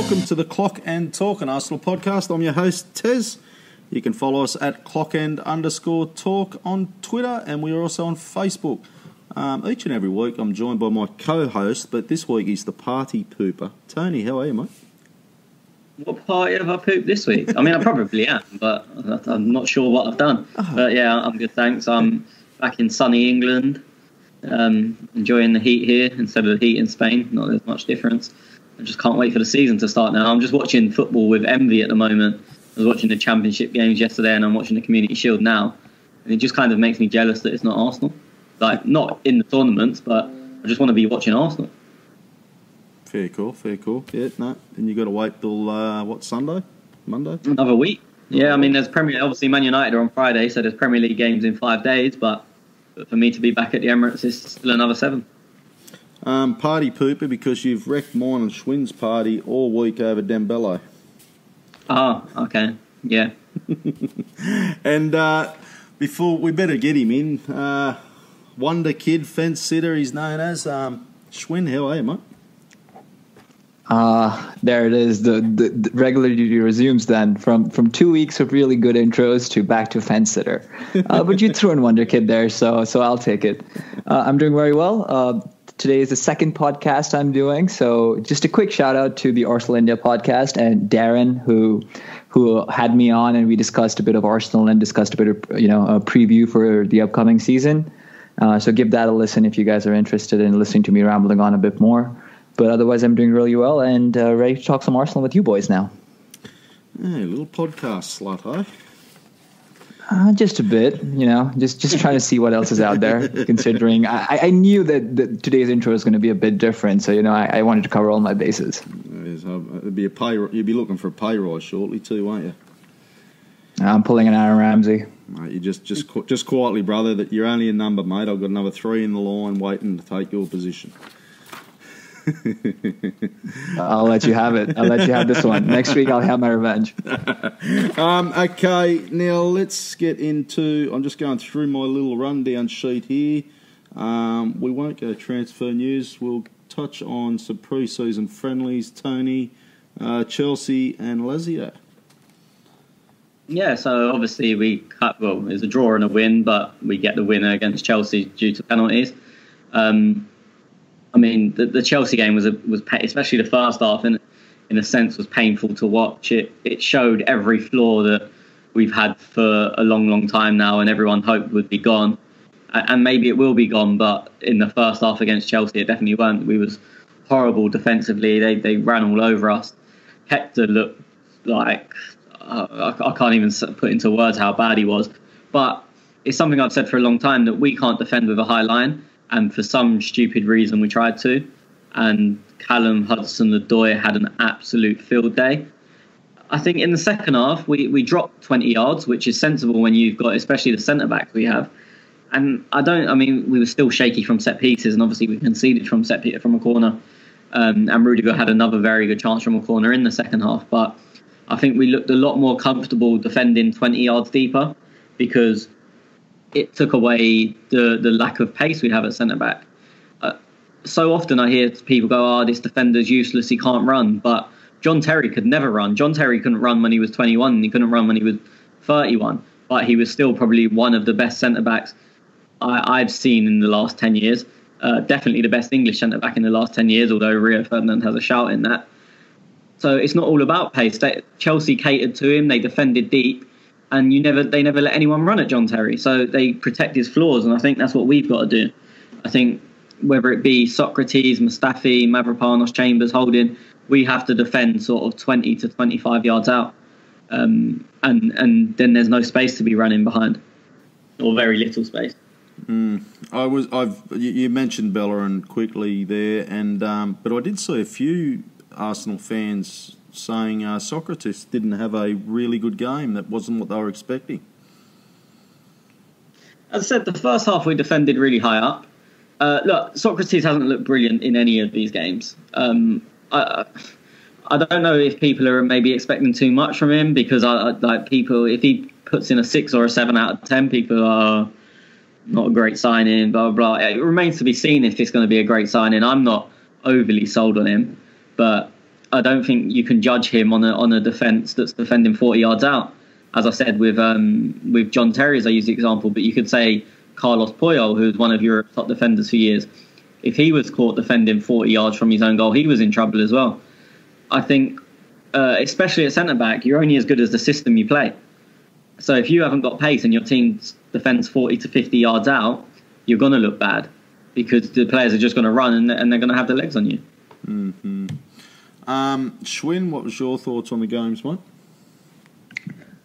welcome to the Clock and Talk, an Arsenal podcast. I'm your host, Tez. You can follow us at clockend_talk on Twitter, and we are also on Facebook. Each and every week I'm joined by my co-host, but this week he's the party pooper. Tony, how are you, mate? What party have I pooped this week? I mean, I probably am, but I'm not sure what I've done. But yeah, I'm good, thanks. I'm back in sunny England, enjoying the heat here instead of the heat in Spain. Not there's much difference. I just can't wait for the season to start now. I'm just watching football with envy at the moment. I was watching the Championship games yesterday and I'm watching the Community Shield now. And it just kind of makes me jealous that it's not Arsenal. Like, not in the tournaments, but I just want to be watching Arsenal. Fair call. Yeah, no. And you got to wait till, Sunday? Monday? Another week. Yeah, I mean, there's obviously Man United are on Friday, so there's Premier League games in 5 days, but for me to be back at the Emirates is still another 7. Party pooper because you've wrecked mine and Schwinn's party all week over Dembele. Oh, okay. Yeah. And before we better get him in, Wonder Kid, fence sitter, he's known as. Schwinn, how are you, mate? There it is. The regular duty resumes then from 2 weeks of really good intros to back to fence sitter. But you threw in Wonder Kid there, so I'll take it. I'm doing very well. Today is the second podcast I'm doing, so just a quick shout out to the Arsenal India podcast and Darren who had me on, and we discussed a bit of Arsenal and discussed a bit of a preview for the upcoming season. So give that a listen if you guys are interested in listening to me rambling on a bit more. But otherwise, I'm doing really well and ready to talk some Arsenal with you boys now. Hey, a little podcast slut, huh? Just a bit, just trying to see what else is out there, considering I knew that today's intro is going to be a bit different. So, I wanted to cover all my bases. It'd be you'd be looking for a pay rise shortly too, won't you? I'm pulling an Aaron Ramsey. Mate, you just quietly, brother, that you're only a number, mate. I've got another 3 in the line waiting to take your position. I'll let you have it. I'll let you have this one. Next week I'll have my revenge. Okay, now let's get into... I'm just going through my little rundown sheet here. We won't go transfer news. We'll touch on some pre-season friendlies, Tony, Chelsea and Lazio. Yeah, so obviously it was a draw and a win, but we get the winner against Chelsea due to penalties. I mean, the Chelsea game was especially the first half, in a sense, was painful to watch. It showed every flaw that we've had for a long, long time now, and everyone hoped would be gone. And maybe it will be gone, but in the first half against Chelsea, it definitely weren't. We was horrible defensively. They ran all over us. Hector looked like I can't even put into words how bad he was. But it's something I've said for a long time, that we can't defend with a high line. And for some stupid reason, we tried to. And Callum Hudson-Odoi had an absolute field day. I think in the second half, we dropped 20 yards, which is sensible when you've got, especially the centre-backs we have. And we were still shaky from set pieces, and obviously we conceded from a corner. And Rudiger had another very good chance from a corner in the second half. But I think we looked a lot more comfortable defending 20 yards deeper, because it took away the lack of pace we have at centre-back. So often I hear people go, this defender's useless, he can't run. But John Terry could never run. John Terry couldn't run when he was 21, and he couldn't run when he was 31. But he was still probably one of the best centre-backs I've seen in the last 10 years. Definitely the best English centre-back in the last 10 years, although Rio Ferdinand has a shout in that. So it's not all about pace. Chelsea catered to him, they defended deep. And they never let anyone run at John Terry. So they protect his flaws. And I think that's what we've got to do. I think whether it be Socrates, Mustafi, Mavropanos, Chambers, Holding, we have to defend sort of 20 to 25 yards out. And then there's no space to be running behind. Or very little space. You mentioned Bellerin quickly there, but I did see a few Arsenal fans saying Socrates didn't have a really good game. That wasn't what they were expecting. As I said, the first half we defended really high up. Look, Socrates hasn't looked brilliant in any of these games. I don't know if people are maybe expecting too much from him, because if he puts in a 6 or a 7 out of 10, people are not a great signing, blah, blah, blah. It remains to be seen if it's going to be a great signing. I'm not overly sold on him, but I don't think you can judge him on a defence that's defending 40 yards out. As I said with John Terry, as I use the example, but you could say Carlos Puyol, who's one of Europe's top defenders for years. If he was caught defending 40 yards from his own goal, he was in trouble as well. I think, especially at centre-back, you're only as good as the system you play. So if you haven't got pace and your team defends 40 to 50 yards out, you're going to look bad because the players are just going to run and they're going to have their legs on you. Mm-hmm. Schwinn, what was your thoughts on the games, mate?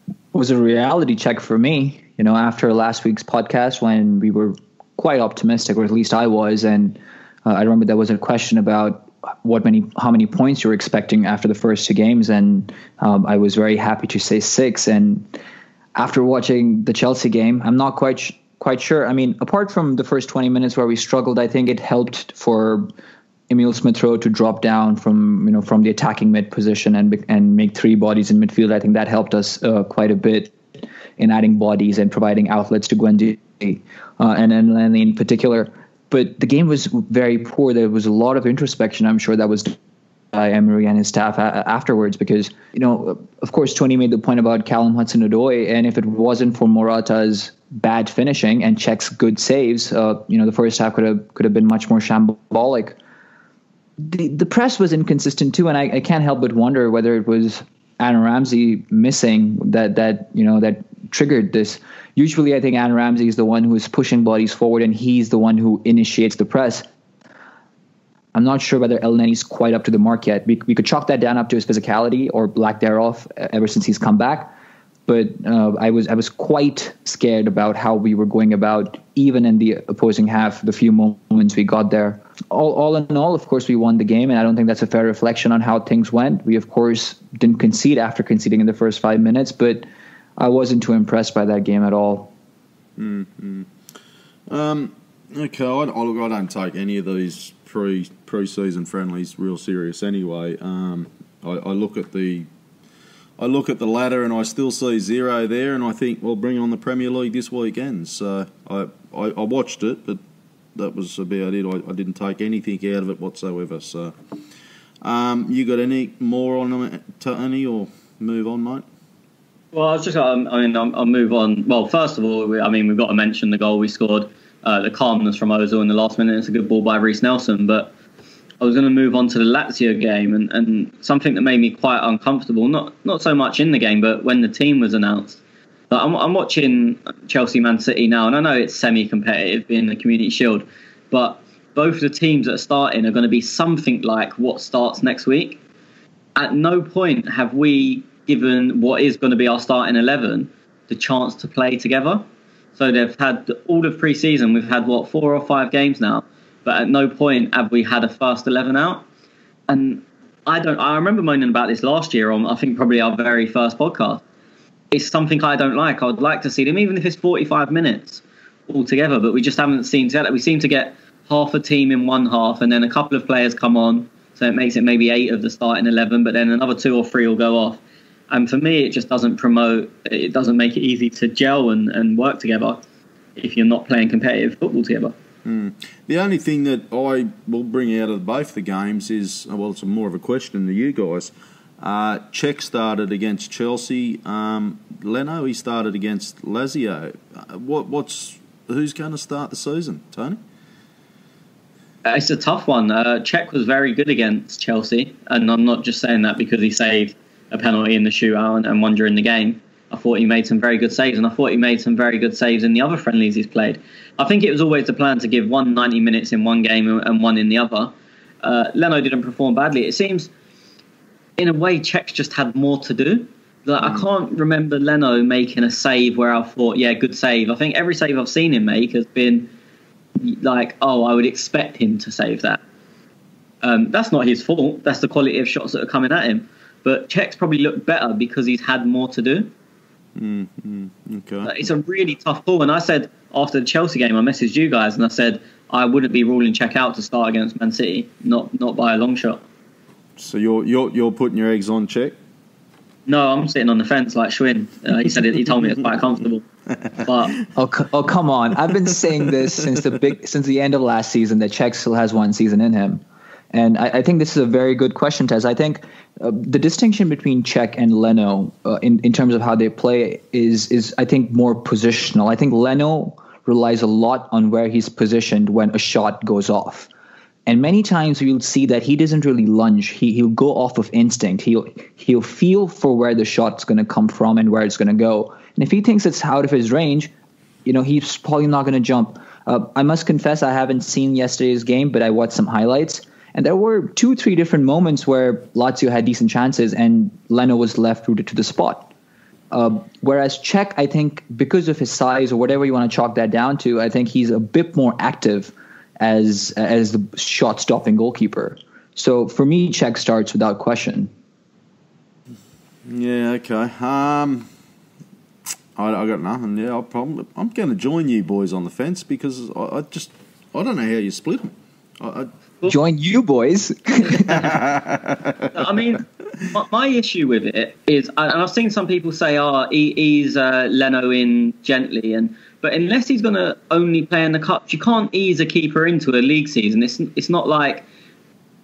It was a reality check for me, after last week's podcast when we were quite optimistic, or at least I was, and I remember there was a question about how many points you were expecting after the first two games, and I was very happy to say 6. And after watching the Chelsea game, I'm not quite sure. I mean, apart from the first 20 minutes where we struggled, I think it helped for Emil Smith-Rowe to drop down from the attacking mid position and make 3 bodies in midfield. I think that helped us quite a bit in adding bodies and providing outlets to Guendouzi and in particular. But the game was very poor. There was a lot of introspection, I'm sure, that was by Emery and his staff afterwards, because of course Tony made the point about Callum Hudson-Odoi, and if it wasn't for Morata's bad finishing and Cech's good saves, the first half could have been much more shambolic. The press was inconsistent too, and I can't help but wonder whether it was Aaron Ramsey missing that triggered this. Usually, I think Aaron Ramsey is the one who is pushing bodies forward, and he's the one who initiates the press. I'm not sure whether El Neni's quite up to the mark yet. We could chalk that down up to his physicality or lack thereof ever since he's come back. But I was quite scared about how we were going about, even in the opposing half, the few moments we got there. All in all, of course, we won the game, and I don't think that's a fair reflection on how things went. We, of course, didn't concede after conceding in the first 5 minutes, but I wasn't too impressed by that game at all. Mm-hmm. Okay, I don't take any of these pre-season friendlies real serious anyway. I look at the ladder and I still see 0 there, and I think, well, bring on the Premier League this weekend. So I watched it, but that was about it. I didn't take anything out of it whatsoever. So you got any more on Tony, or move on, mate? Well, I'll move on. Well, first of all, we've got to mention the goal we scored, the calmness from Ozil in the last minute. It's a good ball by Reece Nelson, but I was going to move on to the Lazio game and something that made me quite uncomfortable, not so much in the game, but when the team was announced. But I'm watching Chelsea Man City now, and I know it's semi-competitive being the Community Shield, but both of the teams that are starting are going to be something like what starts next week. At no point have we given what is going to be our starting 11 the chance to play together. So they've had all of pre-season, we've had 4 or 5 games now, but at no point have we had a first 11 out. And I remember moaning about this last year on, I think, probably our very first podcast. It's something I don't like. I would like to see them, even if it's 45 minutes altogether, but we just haven't seen that. We seem to get half a team in one half and then a couple of players come on, so it makes it maybe 8 of the starting 11, but then another 2 or 3 will go off. And for me, it just doesn't make it easy to gel and work together if you're not playing competitive football together. The only thing that I will bring out of both the games is, well, it's more of a question to you guys. Cech started against Chelsea. Leno, he started against Lazio. Who's going to start the season, Tony? It's a tough one. Cech was very good against Chelsea, and I'm not just saying that because he saved a penalty in the shootout and one during the game. I thought he made some very good saves, and I thought he made some very good saves in the other friendlies he's played. I think it was always the plan to give 90 minutes in one game and 1 in the other. Leno didn't perform badly. It seems, in a way, Cech just had more to do. I can't remember Leno making a save where I thought, yeah, good save. I think every save I've seen him make has been like, oh, I would expect him to save that. That's not his fault. That's the quality of shots that are coming at him. But Cech's probably looked better because he's had more to do. Okay. It's a really tough call. And I said after the Chelsea game, I messaged you guys and I said I wouldn't be ruling Cech out to start against Man City, not by a long shot. So you're putting your eggs on Cech? No, I'm sitting on the fence like Schwinn. He told me it's quite comfortable. But oh, come on! I've been saying this since the end of last season that Cech still has 1 season in him. And I think this is a very good question, Tez. I think the distinction between Cech and Leno in terms of how they play is I think more positional. I think Leno relies a lot on where he's positioned when a shot goes off. And many times you'll see that he doesn't really lunge. He'll go off of instinct. He'll feel for where the shot's going to come from and where it's going to go. And if he thinks it's out of his range, he's probably not going to jump. I must confess I haven't seen yesterday's game, but I watched some highlights. And there were 2-3 different moments where Lazio had decent chances and Leno was left rooted to the spot. Whereas Cech, I think, because of his size or whatever you want to chalk that down to, I think he's a bit more active as the shot-stopping goalkeeper. So for me, Cech starts without question. Yeah, okay. I got nothing. Yeah, I'm going to join you boys on the fence because I don't know how you split them. Join you boys. I mean, my issue with it is, and I've seen some people say, ease Leno in gently, but unless he's going to only play in the cups, you can't ease a keeper into a league season. It's not like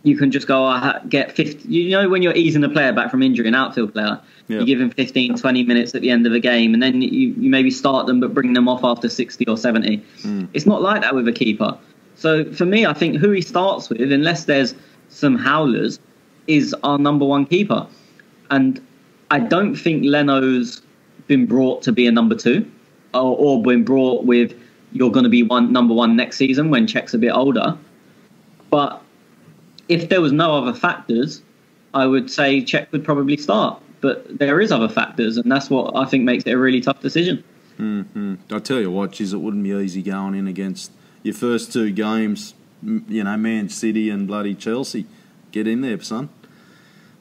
you can just go, get 50. When you're easing a player back from injury, an outfield player, you give him 15, 20 minutes at the end of a game, and then you maybe start them but bring them off after 60 or 70. It's not like that with a keeper. So for me, I think who he starts with, unless there's some howlers, is our number one keeper. And I don't think Leno's been brought to be a number two or been brought with you're going to be number one next season when Cech's a bit older. But if there was no other factors, I would say Cech would probably start. But there is other factors, and that's what I think makes it a really tough decision. I tell you what, it wouldn't be easy going in against your first two games, Man City and bloody Chelsea. Get in there, son.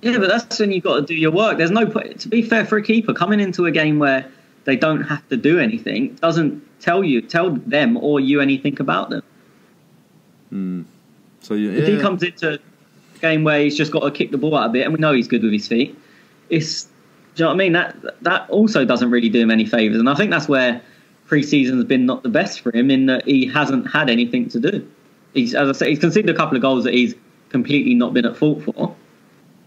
Yeah, but that's when you've got to do your work. There's no point. To be fair for a keeper, coming into a game where they don't have to do anything doesn't tell them or you anything about them. So if he comes into a game where he's just got to kick the ball out a bit, and we know he's good with his feet, do you know what I mean? That also doesn't really do him any favours, and I think that's where Preseason's been not the best for him in that he hasn't had anything to do. As I say, he's conceded a couple of goals that he's completely not been at fault for,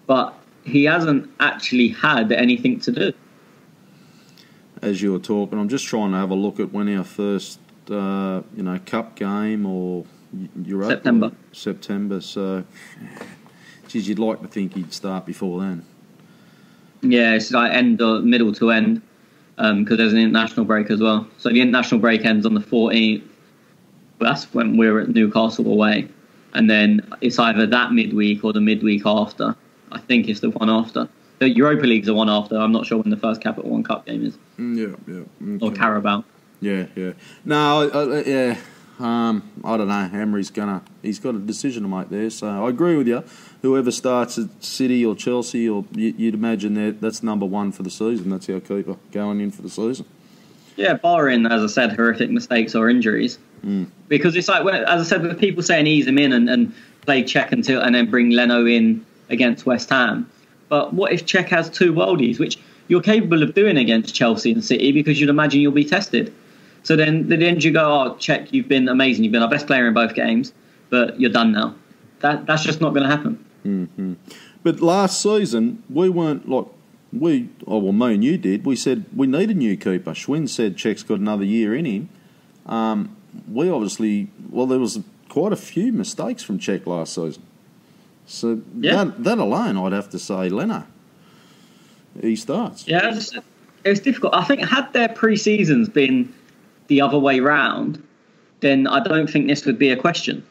but he hasn't actually had anything to do. As you were talking, I'm just trying to have a look at when our first, cup game or Europa. September. So, geez, you'd like to think he'd start before then. Yeah, it's like middle to end. Because there's an international break as well. So the international break ends on the 14th. That's when we're at Newcastle away. And then it's either that midweek or the midweek after. I think it's the one after. The Europa League's the one after. I'm not sure when the first Capital One Cup game is. Yeah. Okay. Or Carabao. Yeah. No, I don't know. Emery's he's got a decision to make there. So I agree with you. Whoever starts at City or Chelsea, or you'd imagine that's number one for the season. That's our keeper going in for the season. Yeah, barring, as I said, horrific mistakes or injuries. Because it's like, as I said, with people saying ease him in and play Cech and then bring Leno in against West Ham. But what if Cech has two worldies, which you're capable of doing against Chelsea and City because you'd imagine you'll be tested. So then you go, Cech, you've been amazing. You've been our best player in both games, but you're done now. That's just not going to happen. Mm-hmm. But last season, we weren't like me and you did. We said we need a new keeper. Schwinn said Cech's got another year in him. We obviously, there was quite a few mistakes from Cech last season. So that alone, I'd have to say, Leno. He starts. Yeah, it was difficult. I think had their pre-seasons been the other way round, then I don't think this would be a question.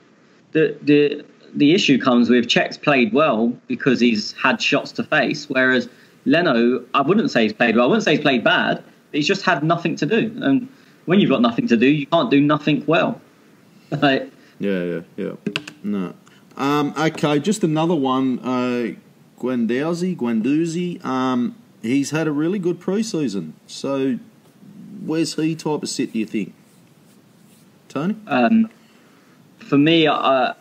The issue comes with Cech's played well because he's had shots to face, whereas Leno, I wouldn't say he's played well. I wouldn't say he's played bad, but he's just had nothing to do. And when you've got nothing to do, you can't do nothing well. Yeah. No. Okay, just another one. Guendouzi. He's had a really good pre-season. So where's he type of sit, do you think? Tony? For me, I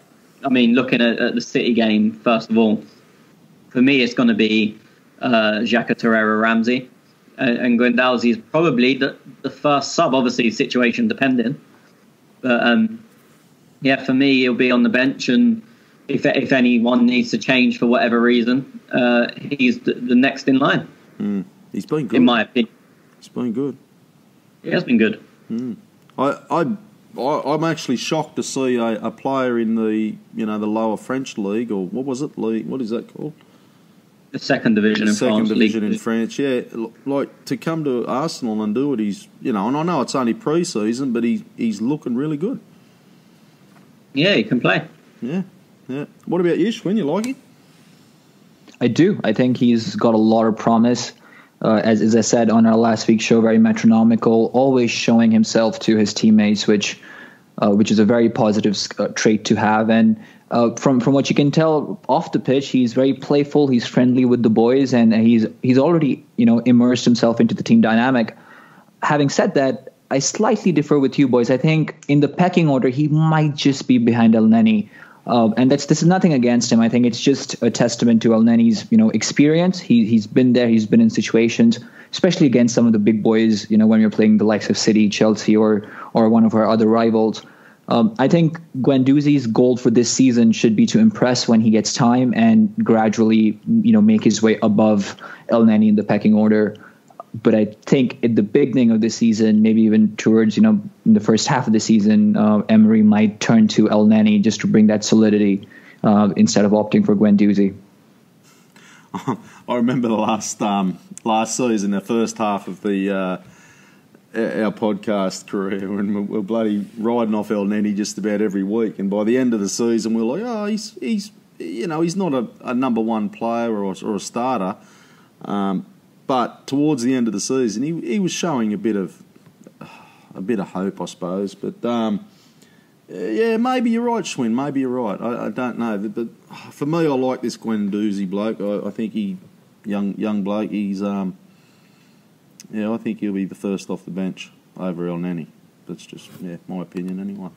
mean, looking at the City game, first of all, for me, it's going to be Xhaka, Torreira, Ramsey. And Guendouzi is probably the first sub, obviously situation depending. But, for me, he'll be on the bench and if anyone needs to change for whatever reason, he's the next in line. He's been good. In my opinion. He's been good. He has been good. I'm actually shocked to see a player in the the lower French league, or what was it? League? What is that called? The second division in France. Second division in France, yeah. Like, to come to Arsenal and do it, he's, and I know it's only pre-season, but he's looking really good. Yeah, he can play. Yeah. What about you, Schwinn? You like him? I do. I think he's got a lot of promise. As I said on our last week's show, very metronomical, always showing himself to his teammates, which is a very positive trait to have. And from what you can tell off the pitch, he's very playful. He's friendly with the boys, and he's already immersed himself into the team dynamic. Having said that, I slightly differ with you boys. I think in the pecking order, he might just be behind El Neni. And this is nothing against him. I think it's just a testament to El Neni's experience. He's been there. He's been in situations, especially against some of the big boys. When we're playing the likes of City, Chelsea, or one of our other rivals. I think Guendouzi's goal for this season should be to impress when he gets time and gradually, make his way above El Neni in the pecking order. But I think at the beginning of the season, maybe even towards, in the first half of the season, Emery might turn to El Neni just to bring that solidity instead of opting for Guendouzi. I remember the last season, the first half of our podcast career, when we're bloody riding off El Neni just about every week, and by the end of the season, we're like, oh, he's not a number one player or a starter. But towards the end of the season, he was showing a bit of hope, I suppose. But yeah, maybe you're right, Schwinn. Maybe you're right. I don't know. But for me, I like this Guendouzi bloke. I think young bloke. He's I think he'll be the first off the bench over El Neni. That's just my opinion anyway.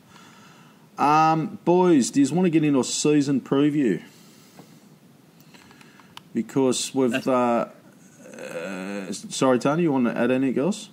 Boys, do you want to get into a season preview? Because we've. Sorry, Tony, you want to add anything else?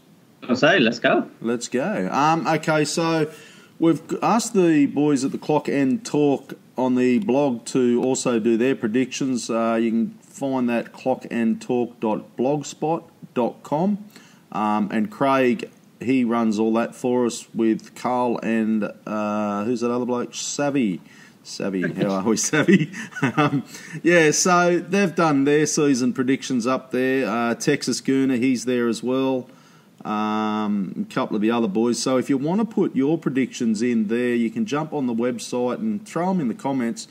I'll say, let's go. Let's go. Okay, so we've asked the boys at the Clock End Talk on the blog to also do their predictions. You can find that clockandtalk.blogspot.com. And Craig, he runs all that for us with Carl and who's that other bloke? Savvy, how are we, Savvy? So they've done their season predictions up there. Texas Gooner, he's there as well. A couple of the other boys. So if you want to put your predictions in there, you can jump on the website and throw them in the comments,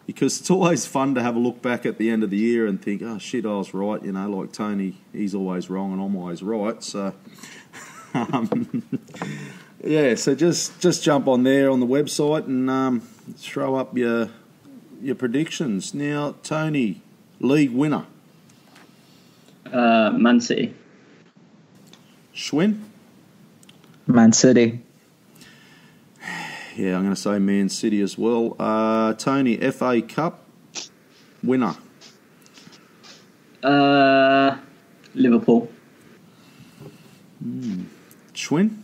because it's always fun to have a look back at the end of the year and think, oh, shit, I was right. Like Tony, he's always wrong and I'm always right. So... so just jump on there on the website and throw up your predictions. Now, Tony, league winner. Man City. Schwinn? Man City. Yeah, I'm going to say Man City as well. Tony, FA Cup winner. Liverpool. Schwinn?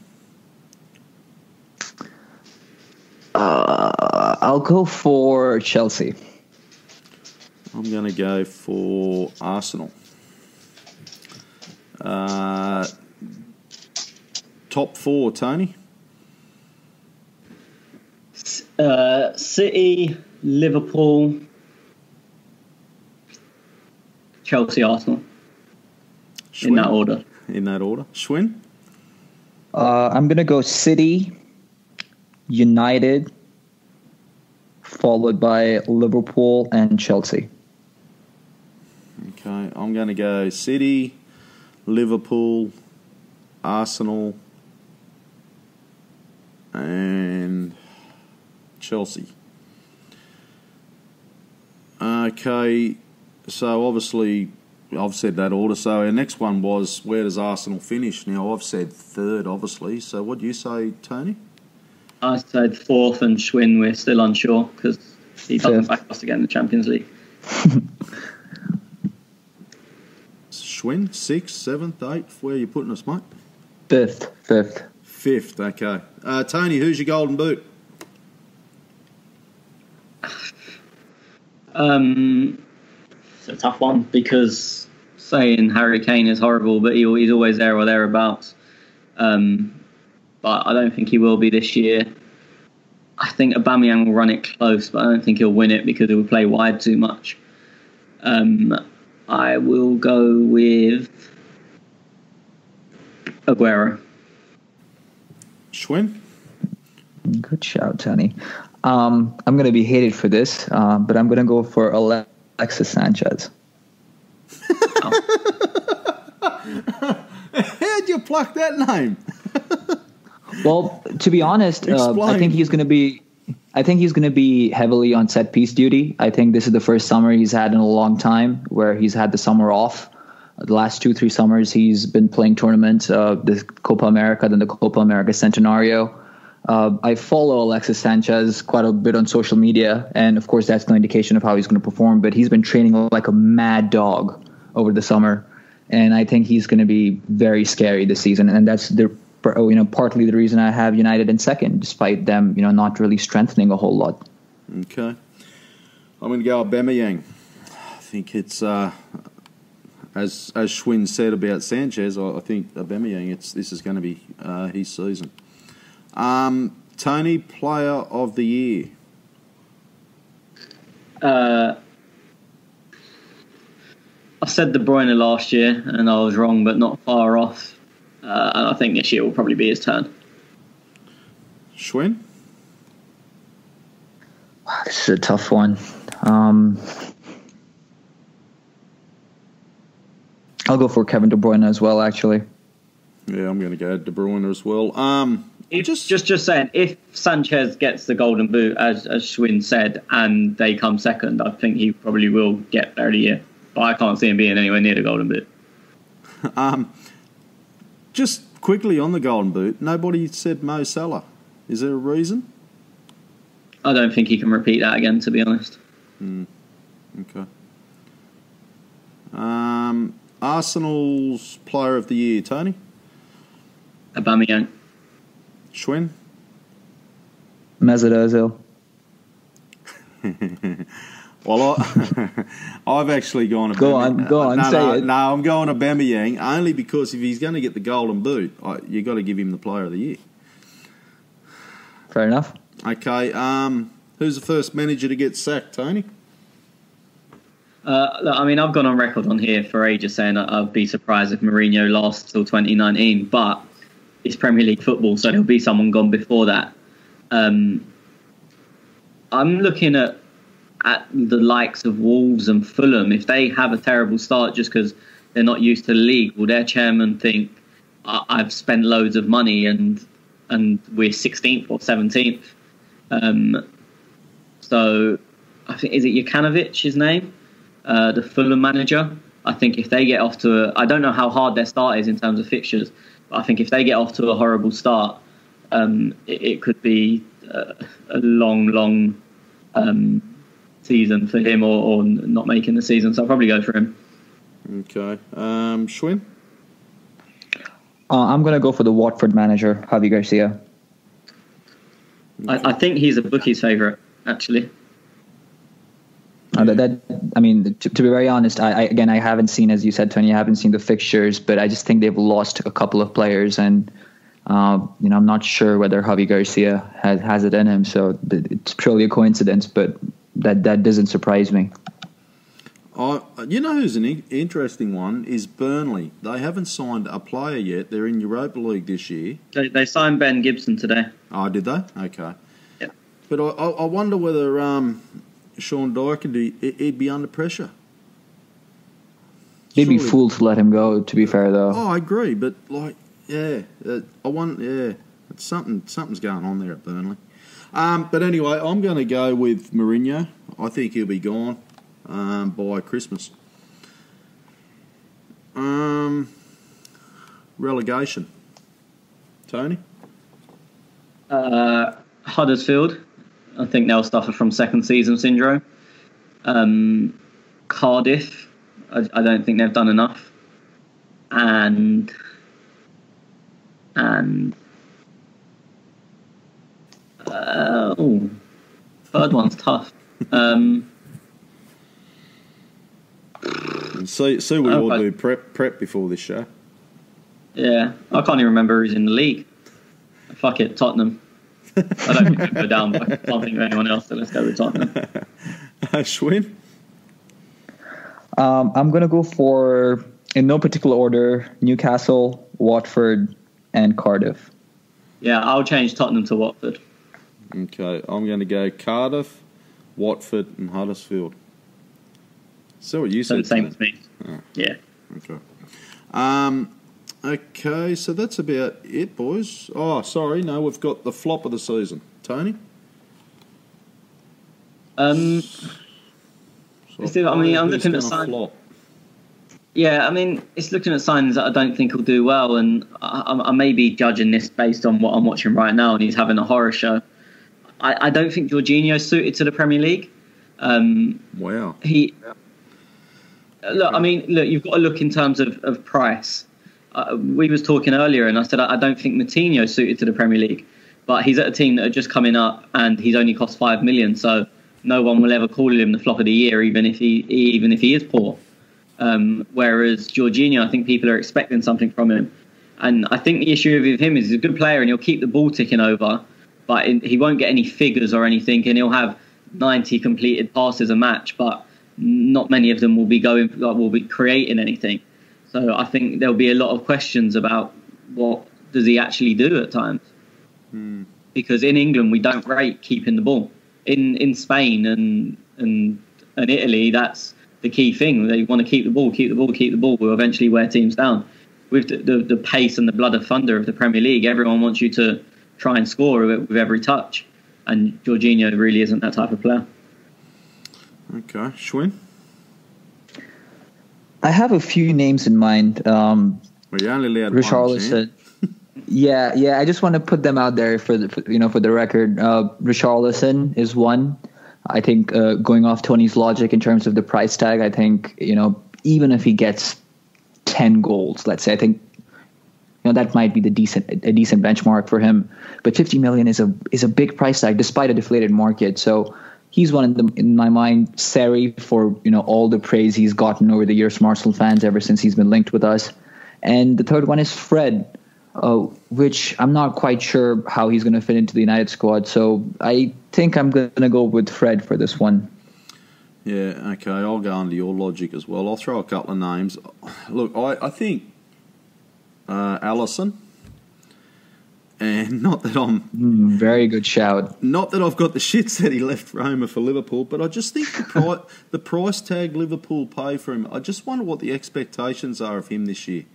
I'll go for Chelsea. I'm going to go for Arsenal. Top four, Tony? City, Liverpool, Chelsea, Arsenal. Schwinn? In that order. Schwinn? I'm going to go City, United, followed by Liverpool and Chelsea. Okay, I'm going to go City, Liverpool, Arsenal, and Chelsea. Okay, so obviously I've said that order. So our next one was, where does Arsenal finish? Now, I've said third, obviously. So what do you say, Tony? I said fourth, and Schwinn, we're still unsure because he doesn't back us again in the Champions League. Schwinn, sixth, seventh, eighth. Where are you putting us, mate? Fifth. Fifth, okay. Tony, who's your golden boot? It's a tough one because saying Harry Kane is horrible, but he's always there or thereabouts. But I don't think he will be this year. I think Aubameyang will run it close, but I don't think he'll win it because he will play wide too much. I will go with Aguero. Schwinn? Good shout, Tony. I'm going to be hated for this, but I'm going to go for Alexis Sanchez. How'd you pluck that name? Well, to be honest, I think he's going to be. I think he's going to be heavily on set piece duty. I think this is the first summer he's had in a long time where he's had the summer off. The last 2-3 summers he's been playing tournaments, the Copa America, then the Copa America Centenario. I follow Alexis Sanchez quite a bit on social media, and of course that's no indication of how he's going to perform. But he's been training like a mad dog over the summer, and I think he's going to be very scary this season. And that's partly the reason I have United in second, despite them not really strengthening a whole lot. Okay, I'm going to go Aubameyang. I think it's as Schwinn said about Sanchez. I think Aubameyang. This is going to be his season. Tony, player of the year. I said De Bruyne last year, and I was wrong, but not far off. And I think this year will probably be his turn. Schwinn? Wow, this is a tough one. I'll go for Kevin De Bruyne as well, actually. Yeah, I'm going to go De Bruyne as well. Just saying, if Sanchez gets the Golden Boot, as Schwinn said, and they come second, I think he probably will get Player of the Year. But I can't see him being anywhere near the Golden Boot. Just quickly on the Golden Boot, nobody said Mo Salah. Is there a reason? I don't think he can repeat that again, to be honest. Okay. Arsenal's Player of the Year, Tony? Aubameyang. Schwinn? Mesut Ozil. Well, I've actually gone. Go on, say it. No, I'm going Aubameyang only because if he's going to get the Golden Boot, you got to give him the Player of the Year. Fair enough. Okay. Who's the first manager to get sacked, Tony? Look, I mean, I've gone on record on here for ages saying I'd be surprised if Mourinho lasts till 2019, but it's Premier League football, so there'll be someone gone before that. I'm looking at the likes of Wolves and Fulham. If they have a terrible start just because they're not used to the league, will their chairman think, I've spent loads of money and we're 16th or 17th? So I think, is it Jokanovic, his name? The Fulham manager. I think if they get off to I don't know how hard their start is in terms of fixtures, but I think if they get off to a horrible start, it could be a long season for him or not making the season. So I'll probably go for him. Okay. Schwinn? I'm going to go for the Watford manager, Javi Garcia. I think he's a bookie's favourite, actually. To be very honest, I haven't seen, as you said, Tony, I haven't seen the fixtures, but I just think they've lost a couple of players, and I'm not sure whether Javi Garcia has it in him. So it's purely a coincidence, but that doesn't surprise me. Who's an interesting one is Burnley. They haven't signed a player yet. They're in Europa League this year. They signed Ben Gibson today. Oh, did they? Okay. Yeah. But I wonder whether Sean Dyer he'd be under pressure. They'd be fools to let him go, to be fair, though. Oh, I agree, but something's going on there at Burnley. But anyway, I'm going to go with Mourinho. I think he'll be gone by Christmas. Relegation. Tony? Huddersfield. I think they'll suffer from second season syndrome. Cardiff. I don't think they've done enough. And third one's tough. See we all do prep before this show. Yeah, I can't even remember who's in the league. Fuck it, Tottenham. I don't think we'll go down, but I can't think of anyone else, so let's go with Tottenham. Schwinn? I'm going to go for, in no particular order, Newcastle, Watford, and Cardiff. Yeah, I'll change Tottenham to Watford. Okay, I'm going to go Cardiff, Watford, and Huddersfield. So what you said? Same as me. Oh. Yeah. Okay. Okay, so that's about it, boys. Oh, sorry, no, we've got the flop of the season. Tony? I'm looking at signs. Yeah, I mean, it's looking at signs that I don't think he'll do well, and I may be judging this based on what I'm watching right now, and he's having a horror show. I don't think Jorginho's suited to the Premier League. Wow. Look, you've got to look in terms of price. We was talking earlier, and I said I don't think Moutinho's suited to the Premier League, but he's at a team that are just coming up, and he's only cost 5 million, so no one will ever call him the flop of the year, even if he is poor. Whereas Jorginho, I think people are expecting something from him, and I think the issue with him is he's a good player and he'll keep the ball ticking over, but he won't get any figures or anything, and he'll have 90 completed passes a match, but not many of them will be creating anything. So I think there'll be a lot of questions about what does he actually do at times. Because in England we don't rate keeping the ball. In Spain and Italy, that's the key thing. They want to keep the ball will eventually wear teams down. With the pace and the blood of thunder of the Premier League, everyone wants you to try and score with every touch. And Jorginho really isn't that type of player. Okay, Schwinn? I have a few names in mind. You only allowed Richarlison. Yeah. I just want to put them out there for the record. Richarlison is one. I think going off Tony's logic in terms of the price tag, I think even if he gets 10 goals, let's say, I think that might be a decent benchmark for him. But 50 million is a big price tag despite a deflated market. So he's one of them in my mind. Seri for all the praise he's gotten over the years from Arsenal fans ever since he's been linked with us. And the third one is Fred, which I'm not quite sure how he's going to fit into the United squad. So I think I'm going to go with Fred for this one. Yeah, okay, I'll go under your logic as well. I'll throw a couple of names. Look, I think Alisson. And not that I'm... very good shout. Not that I've got the shits that he left Roma for Liverpool, but I just think the price tag Liverpool pay for him, I just wonder what the expectations are of him this year.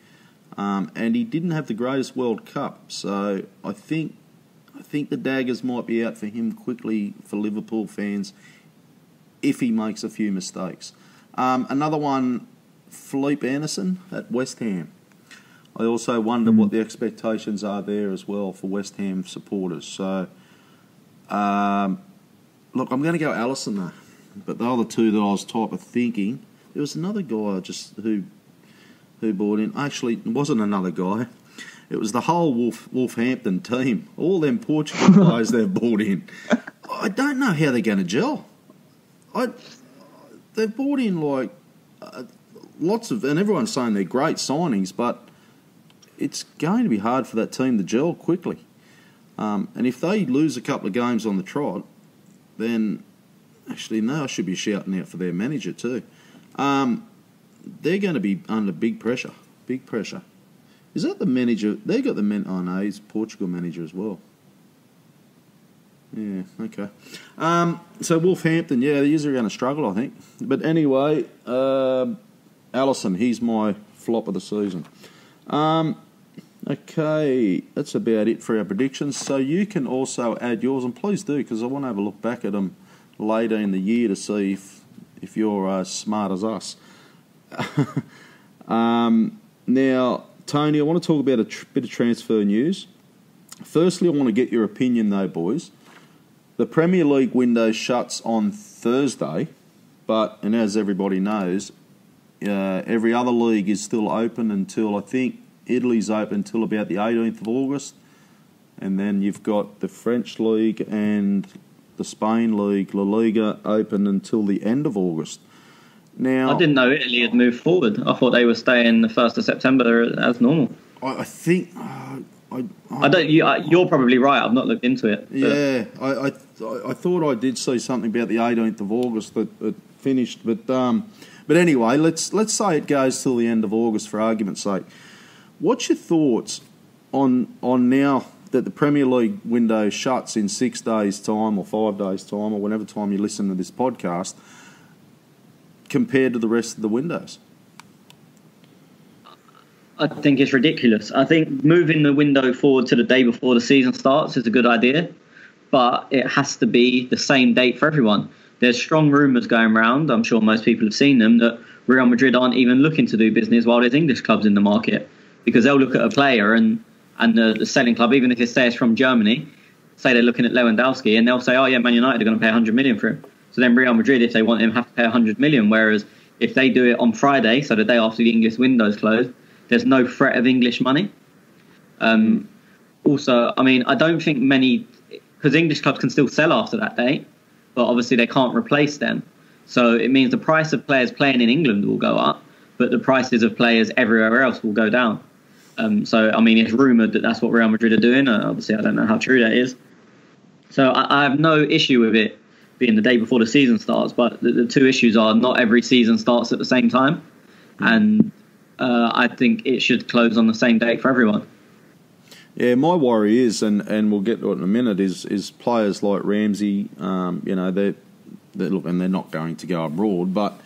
And he didn't have the greatest World Cup, so I think the daggers might be out for him quickly for Liverpool fans if he makes a few mistakes. Another one, Philippe Anderson at West Ham. I also wonder what the expectations are there as well for West Ham supporters. So, look, I'm going to go Alisson though. But the other two that I was type of thinking, there was another guy who bought in. Actually, it wasn't another guy. It was the whole Wolverhampton team. All them Portugal players they've bought in. I don't know how they're going to gel. They've bought in lots of, and everyone's saying they're great signings, but it's going to be hard for that team to gel quickly. And if they lose a couple of games on the trot, then actually no, I should be shouting out for their manager too. They're going to be under big pressure. Big pressure. Is that the manager? They got the oh no, he's Portugal manager as well. Yeah, okay. So Wolverhampton, yeah, these are going to struggle, I think. But anyway, Alisson, he's my flop of the season. Okay, that's about it for our predictions. So you can also add yours, and please do, because I want to have a look back at them later in the year to see if you're as smart as us. Now, Tony, I want to talk about a bit of transfer news. Firstly, I want to get your opinion, though, boys. The Premier League window shuts on Thursday, and as everybody knows, every other league is still open until, I think, Italy's open until about the 18th of August. And then you've got the French League and the Spain League, La Liga, open until the end of August. Now, I didn't know Italy had moved forward. I thought they were staying the 1st of September as normal. I think I don't. You're probably right. I've not looked into it. Yeah, I thought I did see something about the 18th of August that it finished, but anyway, let's say it goes till the end of August for argument's sake. What's your thoughts on now that the Premier League window shuts in 6 days' time or 5 days' time or whenever time you listen to this podcast, compared to the rest of the windows? I think it's ridiculous. I think moving the window forward to the day before the season starts is a good idea, but it has to be the same date for everyone. There's strong rumours going around, I'm sure most people have seen them, that Real Madrid aren't even looking to do business while there's English clubs in the market, because they'll look at a player and the selling club, even if it says from Germany, say they're looking at Lewandowski, and they'll say, oh yeah, Man United are going to pay 100 million for him. So then Real Madrid, if they want him, have to pay 100 million, whereas if they do it on Friday, so the day after the English window's closed, there's no threat of English money. Also, I mean, I don't think many, because English clubs can still sell after that date, but obviously they can't replace them. So it means the price of players playing in England will go up, but the prices of players everywhere else will go down. So, I mean, it's rumoured that that's what Real Madrid are doing. Obviously, I don't know how true that is. So I have no issue with it being the day before the season starts, but the two issues are not every season starts at the same time, and I think it should close on the same date for everyone. Yeah, my worry is, and we'll get to it in a minute, is players like Ramsey. They're look, and they're not going to go abroad. But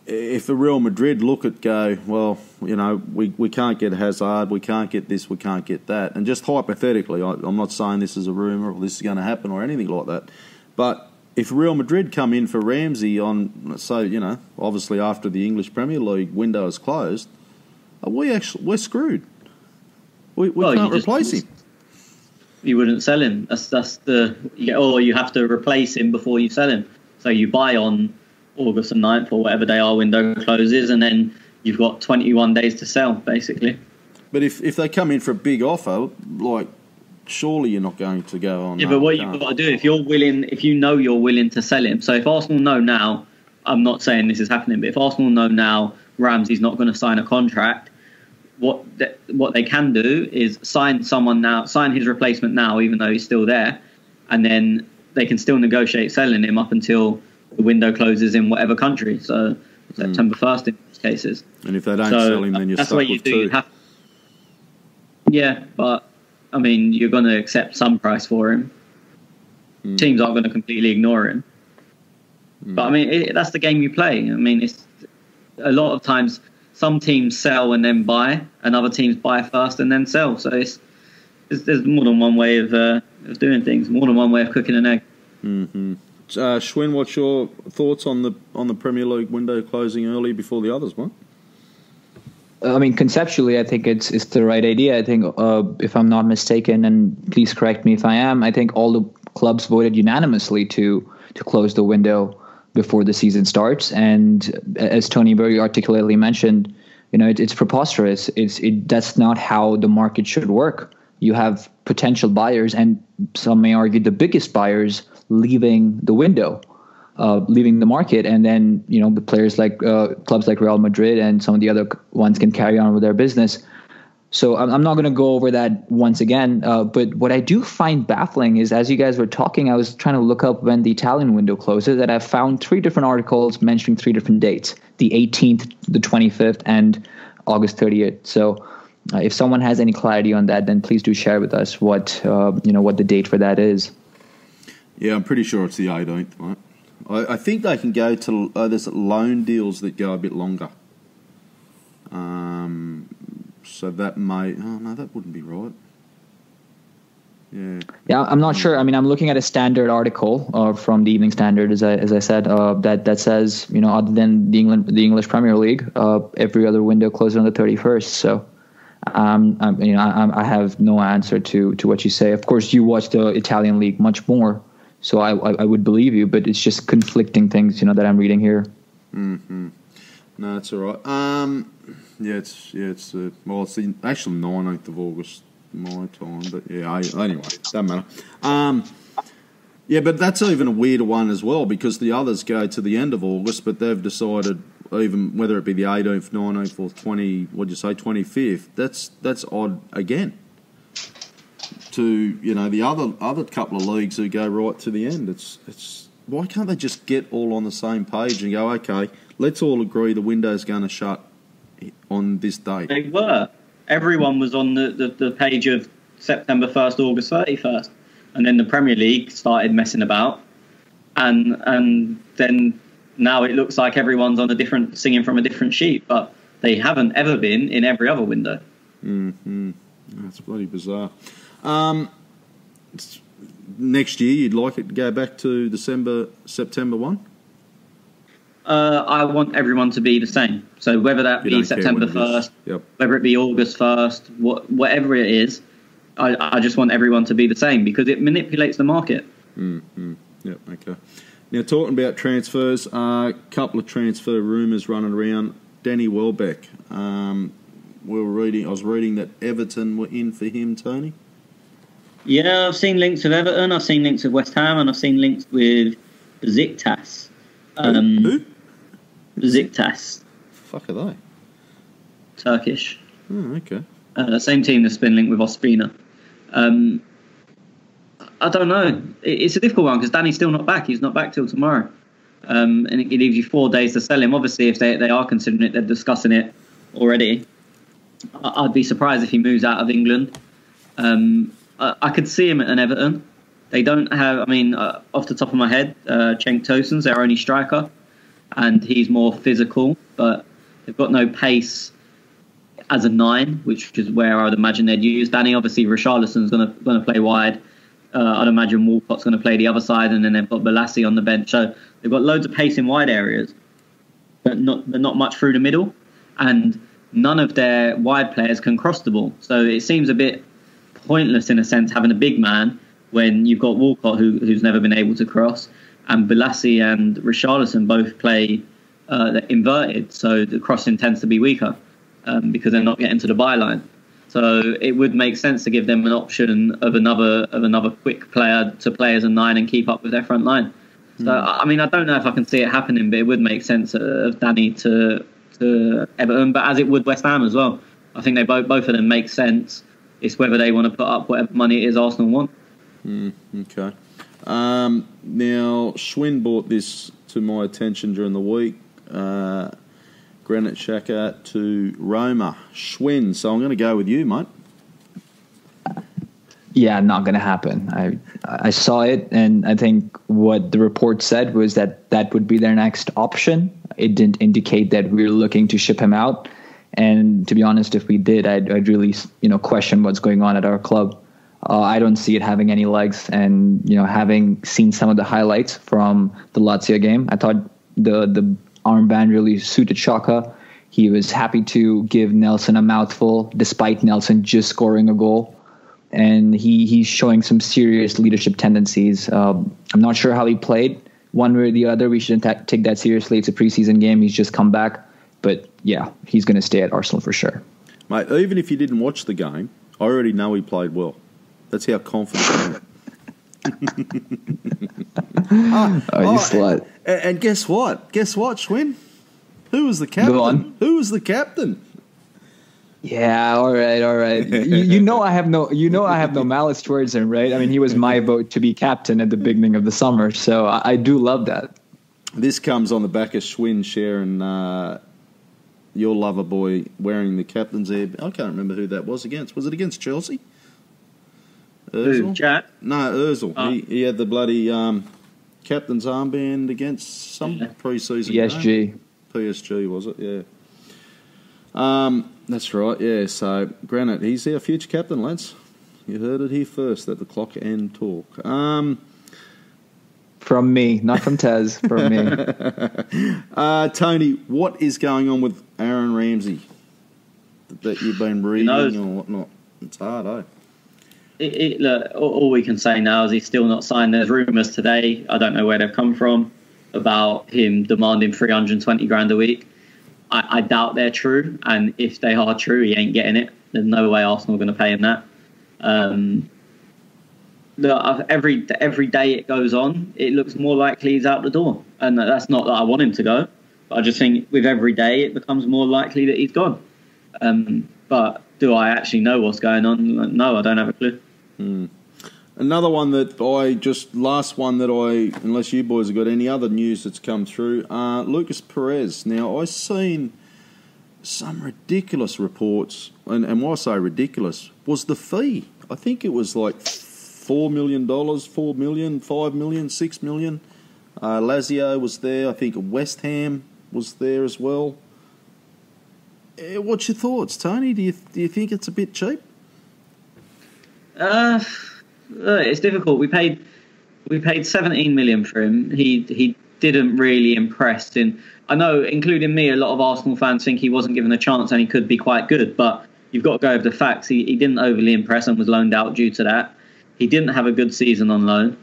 if the Real Madrid go, we can't get Hazard, we can't get this, we can't get that, and just hypothetically, I'm not saying this is a rumour or this is going to happen or anything like that, but if Real Madrid come in for Ramsey on, let's say, obviously after the English Premier League window is closed, we're screwed. We can't replace him. You wouldn't sell him. Or you have to replace him before you sell him. So you buy on August the 9th or whatever day our window closes, and then you've got 21 days to sell, basically. But if they come in for a big offer, surely you're not going to go on. Yeah, but what you've got to do, if you know you're willing to sell him. So if Arsenal know now, I'm not saying this is happening, but if Arsenal know now Ramsey's not going to sign a contract, what they can do is sign his replacement now, even though he's still there, and then they can still negotiate selling him up until the window closes in whatever country. So September 1st in most cases. And if they don't sell him, then you're stuck with two. Yeah, but I mean, you're going to accept some price for him. Teams aren't going to completely ignore him. But I mean, that's the game you play. I mean, it's a lot of times some teams sell and then buy, and other teams buy first and then sell. So there's more than one way of doing things, more than one way of cooking an egg. Mm-hmm. Schwinn, what's your thoughts on the Premier League window closing early before the others, mate? I mean, conceptually, I think it's the right idea. I think, if I'm not mistaken, and please correct me if I am, I think all the clubs voted unanimously to close the window before the season starts. And as Tony very articulately mentioned, it's preposterous. That's not how the market should work. You have potential buyers, and some may argue the biggest buyers, leaving the window. Leaving the market, and then the players like clubs like Real Madrid and some of the other ones can carry on with their business. So I'm not going to go over that once again. But what I do find baffling is, as you guys were talking, I was trying to look up when the Italian window closes, and I found 3 different articles mentioning 3 different dates: the 18th, the 25th, and August 30th. So if someone has any clarity on that, then please do share with us what the date for that is. Yeah, I'm pretty sure it's the 18th, right? I think they can go to there's loan deals that go a bit longer. So that may... Oh, no, that wouldn't be right. Yeah, I'm not sure. I mean, I'm looking at a standard article from the Evening Standard, as I said, that says, other than the English Premier League, every other window closes on the 31st. So, I have no answer to what you say. Of course, you watch the Italian league much more, so I would believe you, but it's just conflicting things, that I'm reading here. Mm-hmm. No, it's all right. It's the actually 19th of August my time, but anyway, doesn't matter. Yeah, but that's even a weirder one as well because the others go to the end of August, but they've decided even whether it be the 18th, 19th, or 25th. That's odd again. To the other couple of leagues who go right to the end, it's why can't they just get all on the same page and go, okay, let's all agree the window's going to shut on this date. They were. Everyone was on the page of September 1st, August 31st. And then the Premier League started messing about. And then now it looks like everyone's on singing from a different sheet. But they haven't ever been in every other window. Mm-hmm. That's bloody bizarre. Next year, you'd like it to go back to September 1? I want everyone to be the same. So whether that be September 1st, whether it be August 1st, whatever it is, I just want everyone to be the same because it manipulates the market. Mm-hmm. Yep, okay. Now, talking about transfers, a couple of transfer rumours running around. Danny Welbeck. I was reading that Everton were in for him, Tony. Yeah, I've seen links with Everton, I've seen links with West Ham, and I've seen links with Besiktas. Who? Besiktas. Fuck are they? Turkish. Oh, okay. Same team that's been linked with Ospina. I don't know. It's a difficult one because Danny's still not back. He's not back till tomorrow. And it leaves you 4 days to sell him. Obviously, if they are considering it, they're discussing it already. I'd be surprised if he moves out of England. I could see him at an Everton. They don't have, off the top of my head, Cenk Tosun's their only striker, and he's more physical, but they've got no pace as a 9, which is where I'd imagine they'd use Danny. Obviously, Richarlison's going to play wide. I'd imagine Walcott's going to play the other side, and then they've got Balassi on the bench. So they've got loads of pace in wide areas, but not much through the middle, and none of their wide players can cross the ball. So it seems a bit pointless in a sense having a big man when you've got Walcott who's never been able to cross, and Balassi and Richarlison both play inverted, so the crossing tends to be weaker because they're not getting to the byline. So it would make sense to give them an option of another quick player to play as a 9 and keep up with their front line. So I don't know if I can see it happening, but it would make sense of Danny to Everton, but as it would West Ham as well. I think they both of them make sense. It's whether they want to put up whatever money it is Arsenal want. Okay. Now, Schwinn brought this to my attention during the week. Granit Xhaka to Roma. Schwinn, so I'm going to go with you, mate. Yeah, not going to happen. I saw it, and I think what the report said was that would be their next option. It didn't indicate that we were looking to ship him out. And to be honest, if we did, I'd really question what's going on at our club. I don't see it having any legs. And having seen some of the highlights from the Lazio game, I thought the armband really suited Xhaka. He was happy to give Nelson a mouthful, despite Nelson just scoring a goal. And he's showing some serious leadership tendencies. I'm not sure how he played. One way or the other, we shouldn't take that seriously. It's a preseason game. He's just come back. But, yeah, he's going to stay at Arsenal for sure. Mate, even if you didn't watch the game, I already know he played well. That's how confident I am. You slut. And guess what? Guess what, Schwinn? Who was the captain? Go on. Who was the captain? Yeah, all right. I have no malice towards him, right? He was my vote to be captain at the beginning of the summer, so I do love that. This comes on the back of Schwinn sharing your lover boy wearing the captain's hair. I can't remember who that was against. Was it against Chelsea? Who, Jack? No, Ozil. Oh. He had the bloody captain's armband against some pre-season PSG. game. PSG, was it? Yeah. That's right, yeah. So, Granit, he's our future captain, lads. You heard it here first at the Clock and Talk. From me, not from Tez, from me. Tony, what is going on with Aaron Ramsey that you've been reading or whatnot? It's hard, eh? Look, all we can say now is he's still not signed. There's rumours today, I don't know where they've come from, about him demanding 320 grand a week. I doubt they're true, and if they are true, he ain't getting it. There's no way Arsenal are going to pay him that. every day it goes on, it looks more likely he's out the door. And that's not that I want him to go. But I just think with every day it becomes more likely that he's gone. But do I actually know what's going on? No, I don't have a clue. Another one unless you boys have got any other news that's come through, Lucas Perez. Now, I've seen some ridiculous reports, and when I say ridiculous, was the fee. I think it was like $4 million, $4 million, $5 million, $6 million. Lazio was there. I think West Ham was there as well. What's your thoughts, Tony? Do you think it's a bit cheap? It's difficult. We paid 17 million for him. He didn't really impress. I know, including me, a lot of Arsenal fans think he wasn't given a chance and he could be quite good. But you've got to go with the facts. He didn't overly impress and was loaned out due to that. He didn't have a good season on loan,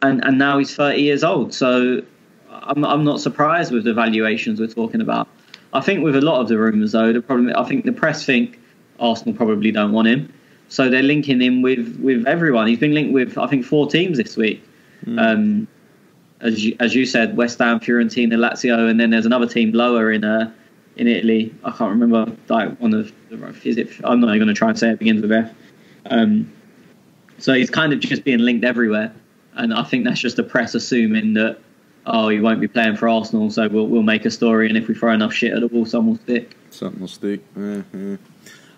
and now he's 30 years old. So I'm not surprised with the valuations we're talking about. I think with a lot of the rumours, though, I think the press think Arsenal probably don't want him. So they're linking him with everyone. He's been linked with, I think, 4 teams this week. As you said, West Ham, Fiorentina, Lazio, and then there's another team lower in Italy. I can't remember. Like one of I'm not even going to try and say it begins with F. So he's kind of just being linked everywhere, and I think that's just the press assuming that he won't be playing for Arsenal, so we'll make a story, and if we throw enough shit at the wall, something will stick. Something will stick. Yeah.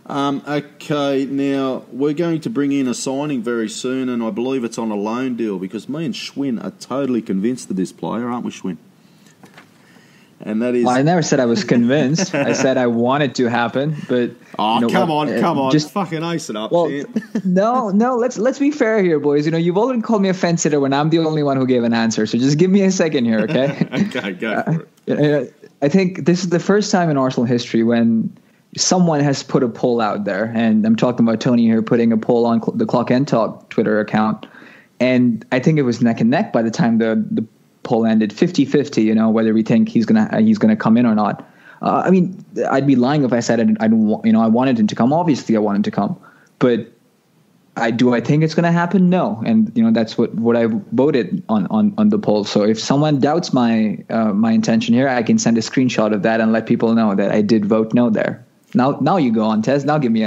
Okay, now we're going to bring in a signing very soon, and I believe it's on a loan deal because me and Schwinn are totally convinced of this player, aren't we, Schwinn? And that is. Well, I never said I was convinced. I said I want it to happen, but come on, just fucking ace it up. Well, no. Let's be fair here, boys. You've already called me a fence sitter when I'm the only one who gave an answer. So just give me a second here, okay? Okay, go for it. I think this is the first time in Arsenal history when someone has put a poll out there, and I'm talking about Tony here putting a poll on the Clock and Talk Twitter account, and I think it was neck and neck by the time the poll ended, 50-50, whether we think he's gonna come in or not. I mean, I'd be lying if I said I wanted him to come. Obviously, I want him to come, but I think it's gonna happen? No, and that's what I voted on the poll. So if someone doubts my intention here, I can send a screenshot of that and let people know that I did vote no there. Now you go on, Tez. Now give me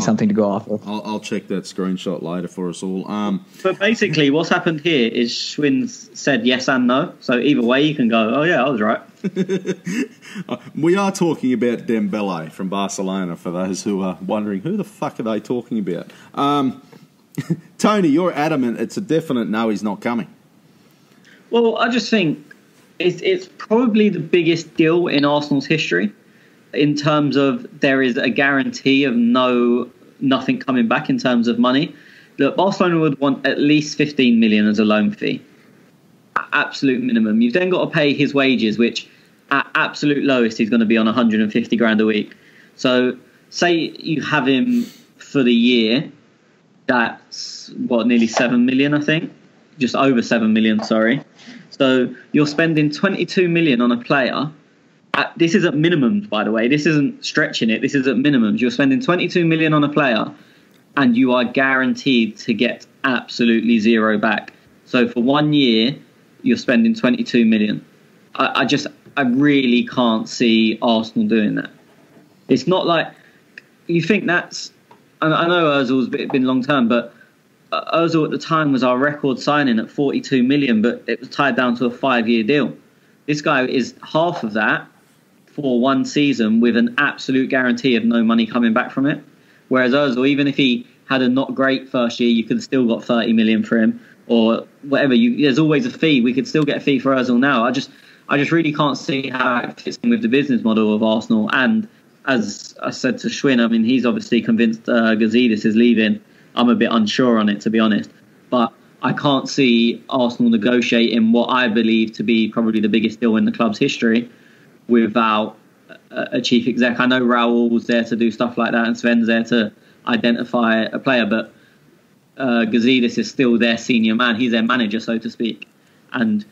something to go off of. I'll check that screenshot later for us all. But basically, what's happened here is Schwinn's said yes and no. So either way, you can go, oh yeah, I was right. We are talking about Dembele from Barcelona, for those who are wondering, who the fuck are they talking about? Tony, you're adamant it's a definite no, he's not coming. Well, I just think it's probably the biggest deal in Arsenal's history. In terms of there is a guarantee of nothing coming back in terms of money. Look, Barcelona would want at least 15 million as a loan fee. Absolute minimum. You've then got to pay his wages, which at absolute lowest he's going to be on 150 grand a week. So say you have him for the year, that's nearly 7 million, I think. Just over 7 million, sorry. So you're spending 22 million on a player. This is at minimums, by the way. This isn't stretching it. This is at minimums. You're spending 22 million on a player, and you are guaranteed to get absolutely zero back. So for 1 year, you're spending 22 million. I really can't see Arsenal doing that. It's not like you think that's. I know Ozil's been long term, but Ozil at the time was our record signing at 42 million, but it was tied down to a 5-year deal. This guy is half of that for 1 season with an absolute guarantee of no money coming back from it. Whereas Ozil, even if he had a not great first year, you could have still got 30 million for him or whatever. There's always a fee. We could still get a fee for Ozil now. I just really can't see how it fits in with the business model of Arsenal. And as I said to Schwinn, I mean, he's obviously convinced Gazidis is leaving. I'm a bit unsure on it, to be honest. But I can't see Arsenal negotiating what I believe to be probably the biggest deal in the club's history without a chief exec. I know Raul was there to do stuff like that and Sven's there to identify a player, but Gazidis is still their senior man. He's their manager, so to speak. And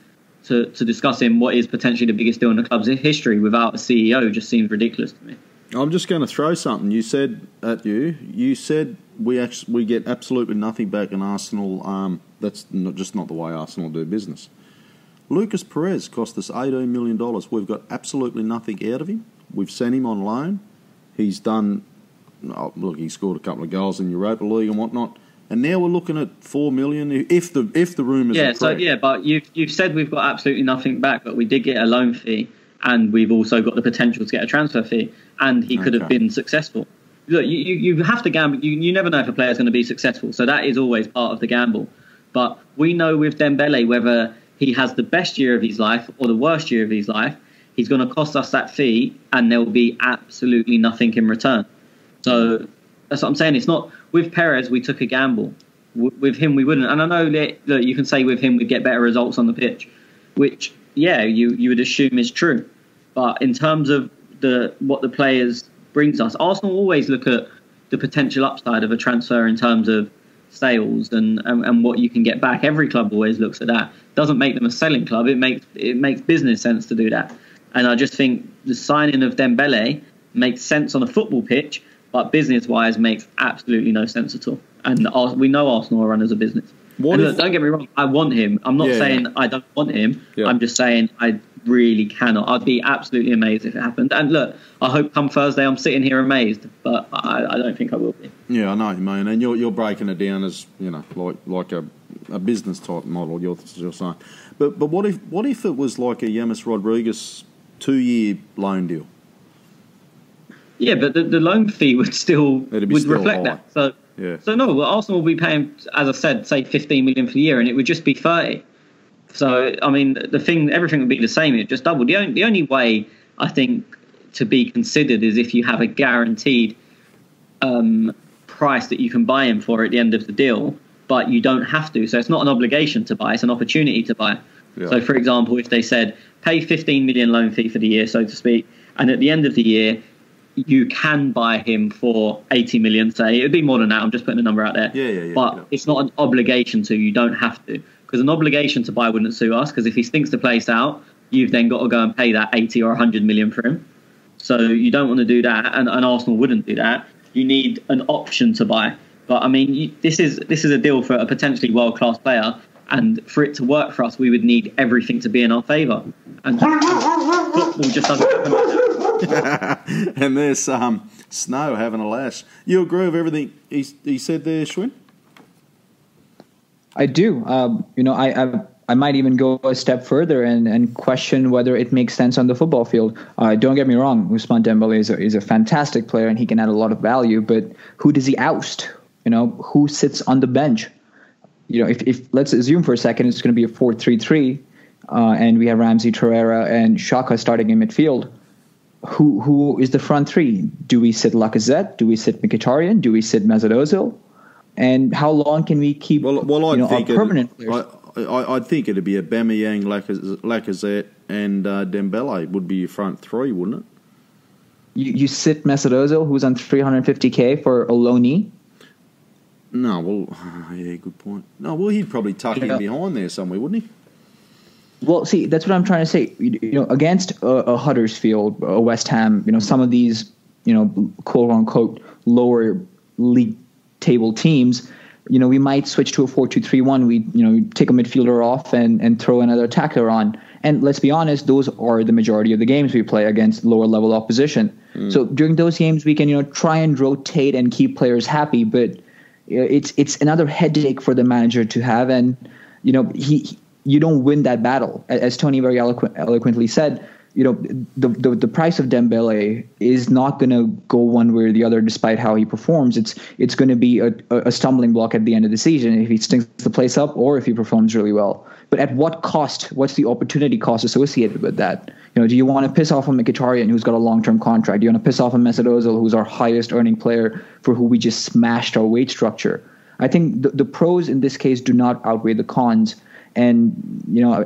to discuss him what is potentially the biggest deal in the club's history without a CEO just seems ridiculous to me. I'm just going to throw something. You said we get absolutely nothing back in Arsenal. That's not the way Arsenal do business. Lucas Perez cost us $18 million. We've got absolutely nothing out of him. We've sent him on loan. He's done. He scored a couple of goals in Europa League and whatnot. And now we're looking at $4 million if the rumours are correct. But you've said we've got absolutely nothing back, but we did get a loan fee, and we've also got the potential to get a transfer fee, and he could have been successful. Look, you have to gamble. You never know if a player's going to be successful, so that is always part of the gamble. But we know with Dembele, whether he has the best year of his life or the worst year of his life, he's going to cost us that fee, and there will be absolutely nothing in return. So that's what I'm saying. It's not with Perez. We took a gamble. With him, we wouldn't. And I know that you can say with him we'd get better results on the pitch, which you would assume is true. But in terms of what the players brings us, Arsenal always look at the potential upside of a transfer in terms of sales and what you can get back. Every club always looks at that. It doesn't make them a selling club. It makes business sense to do that. And I just think the signing of Dembele makes sense on a football pitch, but business-wise makes absolutely no sense at all. And we know Arsenal are run as a business. Look, don't get me wrong, I want him. I'm not saying I don't want him. Yeah. I'm just saying I really cannot. I'd be absolutely amazed if it happened. And look, I hope come Thursday I'm sitting here amazed, but I don't think I will be. Yeah, I know what you mean. And you're breaking it down as, like a business type model, you're saying. But what if it was like a James Rodriguez 2-year loan deal? Yeah, but the loan fee would still reflect high. that. So no, Arsenal will be paying, as I said, say 15 million for the year, and it would just be 30. So I mean, everything would be the same. It just doubled. The only way I think to be considered is if you have a guaranteed price that you can buy him for at the end of the deal, but you don't have to. So it's not an obligation to buy; it's an opportunity to buy. Yeah. So, for example, if they said pay 15 million loan fee for the year, so to speak, and at the end of the year you can buy him for 80 million, say. It would be more than that. I'm just putting a number out there. Yeah. But it's not an obligation to. You don't have to. Because an obligation to buy wouldn't suit us, because if he stinks the place out, you've then got to go and pay that 80 or 100 million for him. So you don't want to do that, and Arsenal wouldn't do that. You need an option to buy. But, I mean, this is a deal for a potentially world-class player, and for it to work for us, we would need everything to be in our favour. And football just doesn't happen like that. And there's Snow having a lash. You agree with everything he said there, Schwinn? I do. I might even go a step further and question whether it makes sense on the football field. Don't get me wrong, Ousmane Dembele is a fantastic player and he can add a lot of value, but who does he oust? Who sits on the bench? If let's assume for a second it's going to be a 4-3-3 and we have Ramsey, Torreira, and Xhaka starting in midfield. Who is the front three? Do we sit Lacazette? Do we sit Mkhitaryan? Do we sit Mesut Ozil? And how long can we keep our permanent players? I think it'd be Aubameyang, Lacazette, and Dembele would be your front three, wouldn't it? You sit Mesut Ozil, who's on 350k for a low knee? No, good point. No, he'd probably tuck in behind there somewhere, wouldn't he? Well, see, that's what I'm trying to say. Against a Huddersfield, a West Ham, some of these, quote unquote, lower league table teams, we might switch to a 4-2-3-1. We, take a midfielder off and throw another attacker on. And let's be honest, those are the majority of the games we play against lower level opposition. So during those games, we can, try and rotate and keep players happy, but it's another headache for the manager to have. And, you don't win that battle. As Tony very eloquently said, the price of Dembele is not going to go one way or the other despite how he performs. It's going to be a stumbling block at the end of the season if he stinks the place up or if he performs really well. But at what cost? What's the opportunity cost associated with that? Do you want to piss off a Mkhitaryan who's got a long-term contract? Do you want to piss off a Mesut Ozil who's our highest earning player for who we just smashed our wage structure? I think the pros in this case do not outweigh the cons. And,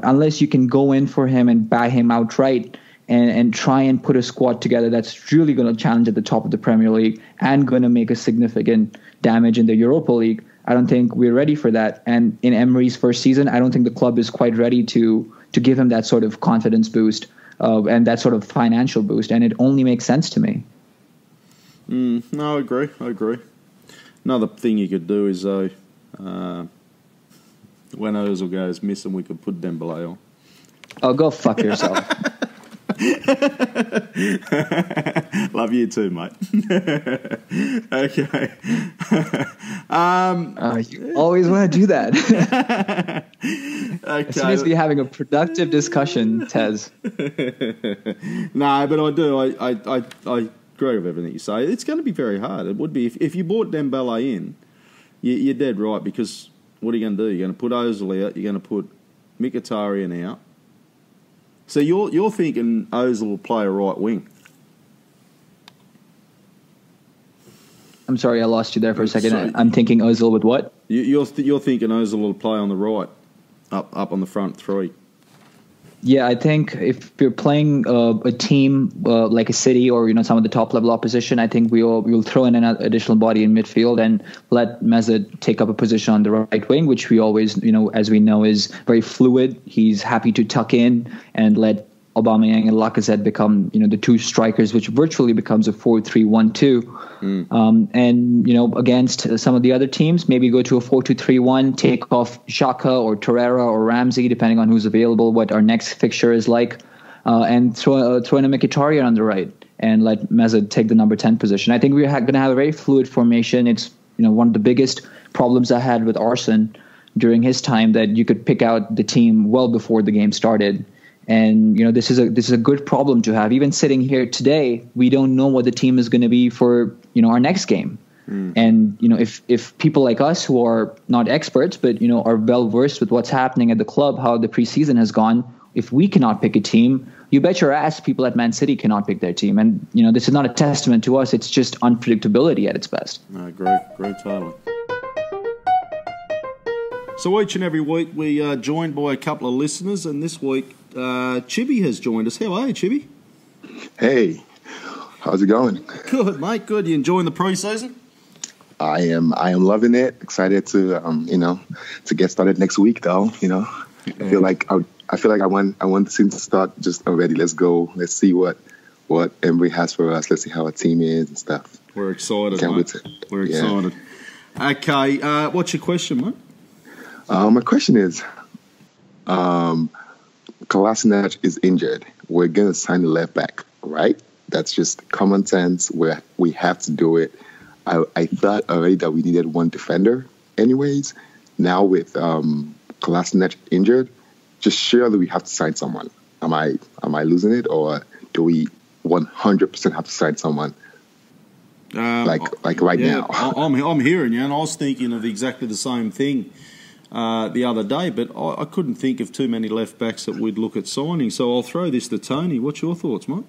unless you can go in for him and buy him outright and try and put a squad together that's really going to challenge at the top of the Premier League and going to make a significant damage in the Europa League, I don't think we're ready for that. And in Emery's first season, I don't think the club is quite ready to give him that sort of confidence boost and that sort of financial boost. And it only makes sense to me. No, I agree. Another thing you could do is, when Ozil goes missing, we could put Dembele on. Oh, go fuck yourself. Love you too, mate. Okay. You always want to do that. Okay. As soon as we're having a productive discussion, Tez. No, but I do. I agree with everything you say. It's going to be very hard. It would be. If you brought Dembele in, you're dead right, because what are you going to do? You're going to put Ozil out. You're going to put Mkhitaryan out. So you're thinking Ozil will play a right wing? I'm sorry, I lost you there for a second. Sorry. I'm thinking Ozil with what? You're thinking Ozil will play on the right, up on the front three. Yeah, I think if you're playing a team like a City or some of the top level opposition, I think we'll throw in an additional body in midfield and let Mesut take up a position on the right wing, which we always, as we know, is very fluid. He's happy to tuck in and let Aubameyang and Lacazette become, the two strikers, which virtually becomes a 4-3-1-2. And, against some of the other teams, maybe go to a 4-2-3-1, take off Xhaka or Torreira or Ramsey, depending on who's available, what our next fixture is like, and throw in a Mkhitaryan on the right and let Mesut take the number 10 position. I think we're going to have a very fluid formation. It's, one of the biggest problems I had with Arsene during his time, that you could pick out the team well before the game started. And, this is a good problem to have. Even sitting here today, we don't know what the team is going to be for, our next game. And, if people like us who are not experts, but, are well versed with what's happening at the club, how the preseason has gone, if we cannot pick a team, you bet your ass people at Man City cannot pick their team. And, this is not a testament to us. It's just unpredictability at its best. No, great totally. So each and every week we are joined by a couple of listeners, and this week Chibi has joined us. How are you, Chibi? Hey, how's it going? Good, mate. Good. You enjoying the preseason? I am loving it. Excited to to get started next week, though. I feel like I want the season to start just already. Let's go. Let's see what Emery has for us. Let's see how our team is and stuff. We're excited, mate. We're excited. Okay. What's your question, mate? My question is, Kolasinac is injured. We're going to sign the left back, right? That's just common sense where we have to do it. I thought already that we needed one defender anyways. Now with Kolasinac injured, just surely we have to sign someone. Am I losing it, or do we 100% have to sign someone like right now? I'm hearing you, and I was thinking of exactly the same thing the other day, but I couldn't think of too many left backs that we'd look at signing. So I'll throw this to Tony. What's your thoughts, mate?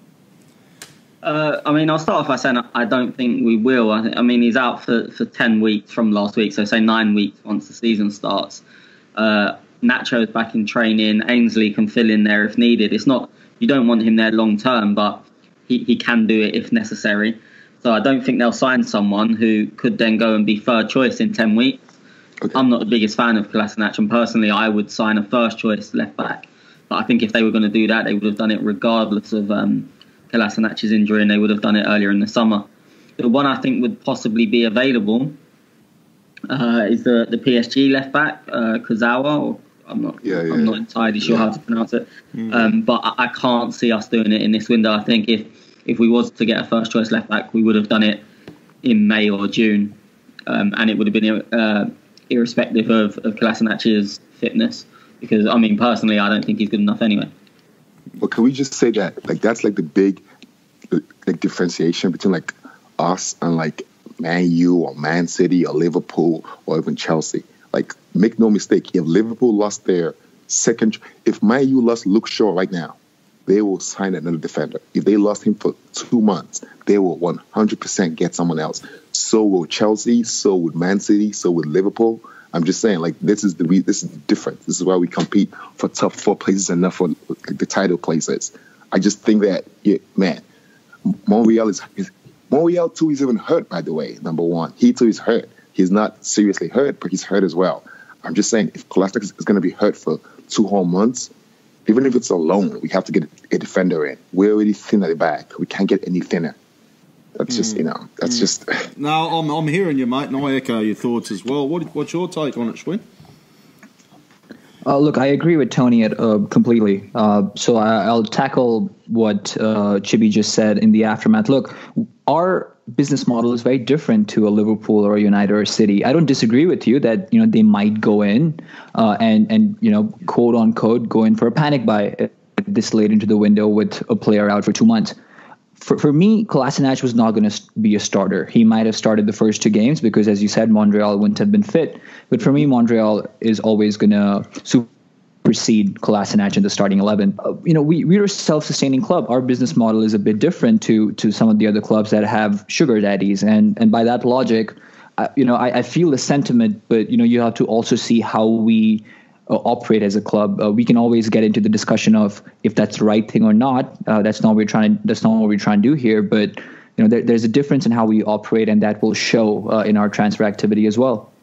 I'll start off by saying I don't think we will. He's out for 10 weeks from last week, so say 9 weeks once the season starts. Nacho's back in training. Ainsley can fill in there if needed. It's not, you don't want him there long term, but he can do it if necessary. So I don't think they'll sign someone who could then go and be third choice in 10 weeks. Okay. I'm not the biggest fan of Kolasinac, and personally I would sign a first choice left back. But I think if they were going to do that, they would have done it regardless of Kolasinac's injury, and they would have done it earlier in the summer. The one I think would possibly be available is the PSG left back, Kurzawa, or I'm not entirely sure how to pronounce it. But I can't see us doing it in this window. I think if we was to get a first choice left back, we would have done it in May or June, and it would have been irrespective of Kolasinac's fitness, because personally I don't think he's good enough anyway. Well, can we just say that that's the big differentiation between us and Man U or Man City or Liverpool or even Chelsea? Make no mistake, if Liverpool lost their second, if Man U lost Luke Shaw right now, they will sign another defender. If they lost him for 2 months, they will 100% get someone else. So will Chelsea, so would Man City, so would Liverpool. I'm just saying, this is the difference. This is why we compete for top 4 places and not for the title places. I just think that, Monreal too is even hurt, by the way, number one. He too is hurt. He's not seriously hurt, but he's hurt as well. I'm just saying, if Kolasinac is going to be hurt for 2 whole months, even if it's a loan, we have to get a defender in. We're already thin at the back. We can't get any thinner. That's just, that's just. No, I'm hearing you, mate, and I echo your thoughts as well. What's your take on it, Schwinn? Look, I agree with Tony completely. So I'll tackle what Chibi just said in the aftermath. Look, our business model is very different to a Liverpool or a United or a City. I don't disagree with you that they might go in and quote unquote go in for a panic buy this late into the window with a player out for 2 months. For me, Kolasinac was not going to be a starter. He might have started the first 2 games because, as you said, Montreal wouldn't have been fit. But for me, Montreal is always going to supersede Kolasinac in the starting 11. We're a self-sustaining club. Our business model is a bit different to some of the other clubs that have sugar daddies. And by that logic, I feel the sentiment, but, you have to also see how we operate as a club. We can always get into the discussion of if that's the right thing or not. That's not what we're trying to do here. But there's a difference in how we operate, and that will show in our transfer activity as well.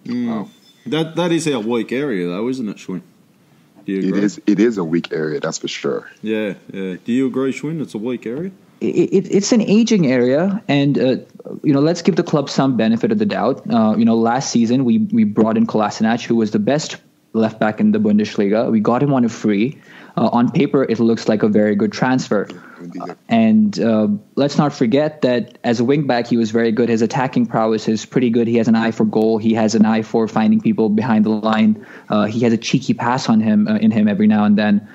Wow. That is our weak area, though, isn't it, Schwinn? Do you agree? It is a weak area, that's for sure. Yeah. Do you agree, Schwinn? It's a weak area. It's an aging area, and let's give the club some benefit of the doubt. Last season we brought in Kolasinac, who was the best left back in the Bundesliga. We got him on a free. On paper, it looks like a very good transfer. And let's not forget that as a wing back, he was very good. His attacking prowess is pretty good. He has an eye for goal. He has an eye for finding people behind the line. He has a cheeky pass on him in him every now and then.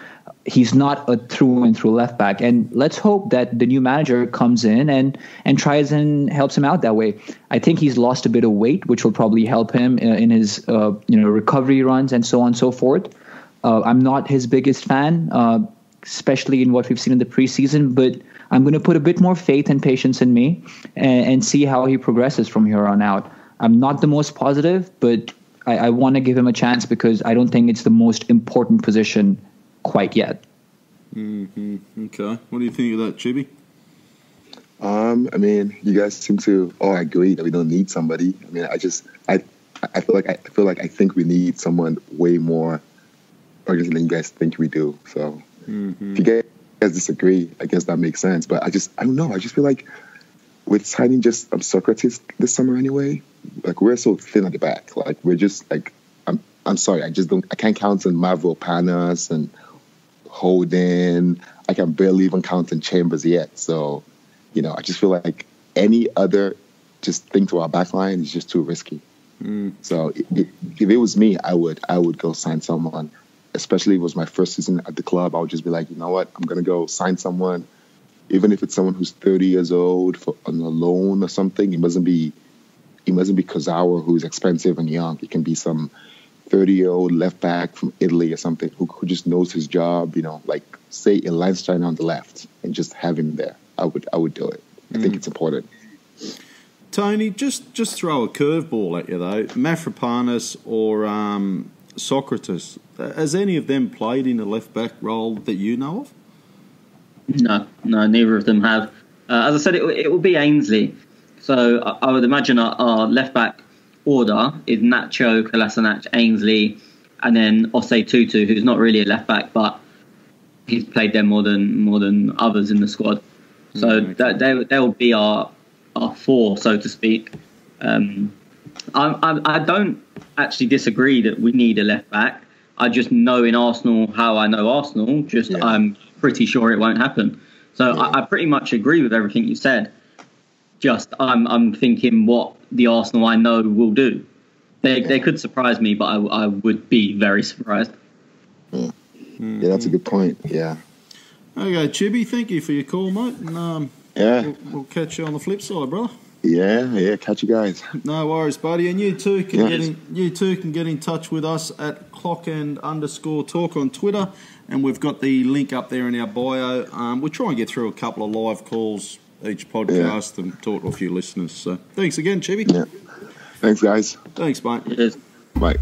He's not a through and through left back. And let's hope that the new manager comes in and tries and helps him out that way. I think he's lost a bit of weight, which will probably help him in his recovery runs and so on and so forth. I'm not his biggest fan, especially in what we've seen in the preseason, but I'm going to put a bit more faith and patience in me and see how he progresses from here on out. I'm not the most positive, but I want to give him a chance because I don't think it's the most important position quite yet. Mm-hmm. Okay. What do you think of that, Chibi? You guys seem to all agree that we don't need somebody. I think we need someone way more organized than you guys think we do. So if you guys disagree, I guess that makes sense. But I don't know. I just feel like with signing just Socrates this summer anyway, like we're so thin at the back. Like we're just like I'm sorry, I can't count on Mavropanos and Holden. I can barely even count on Chambers yet. So, I just feel like any other just thing to our back line is just too risky. So if it was me, I would go sign someone. Especially if it was my first season at the club, I would just be like, you know what, I'm going to go sign someone. Even if it's someone who's 30 years old on a loan or something, it mustn't be Kozawa, who's expensive and young. It can be some 30-year-old left back from Italy or something who just knows his job, like say a Liechtenstein on the left and just have him there. I would do it. I think it's important. Tony, just throw a curveball at you though. Mafropanos or Socrates, has any of them played in a left back role that you know of? No, neither of them have. As I said, it will be Ainsley. So I would imagine our left back order is Nacho, Kolasinac, Ainsley, and then Osei Tutu, who's not really a left back, but he's played there more than others in the squad. So they will be our four, so to speak. I don't actually disagree that we need a left back. I just know in Arsenal how I know Arsenal. I'm pretty sure it won't happen. So I pretty much agree with everything you said. Just I'm thinking what the Arsenal I know will do. They could surprise me, but I would be very surprised. Yeah, that's a good point. Yeah. Okay, Chibi, thank you for your call, mate. And, we'll catch you on the flip side, brother. Yeah, catch you guys. No worries, buddy. And you too can get in touch with us at @clockend_talk on Twitter, and we've got the link up there in our bio. We try and get through a couple of live calls each podcast and talk to a few listeners. So thanks again, Chibi. Yeah. Thanks, guys. Thanks, mate. Cheers. Bye.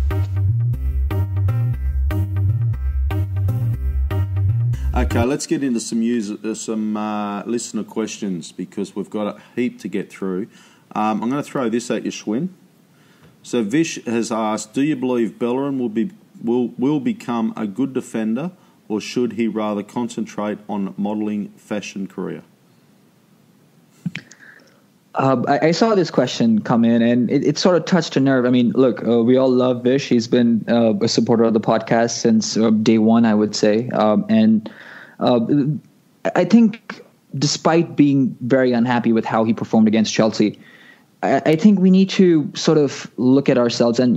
Okay, let's get into some listener questions because we've got a heap to get through. I'm going to throw this at you, Schwinn. So Vish has asked, do you believe Bellerin will become a good defender, or should he rather concentrate on modelling fashion career? I saw this question come in, and it sort of touched a nerve. I mean, look, we all love Vish. He's been a supporter of the podcast since day one, I would say. And I think despite being very unhappy with how he performed against Chelsea, I think we need to sort of look at ourselves and,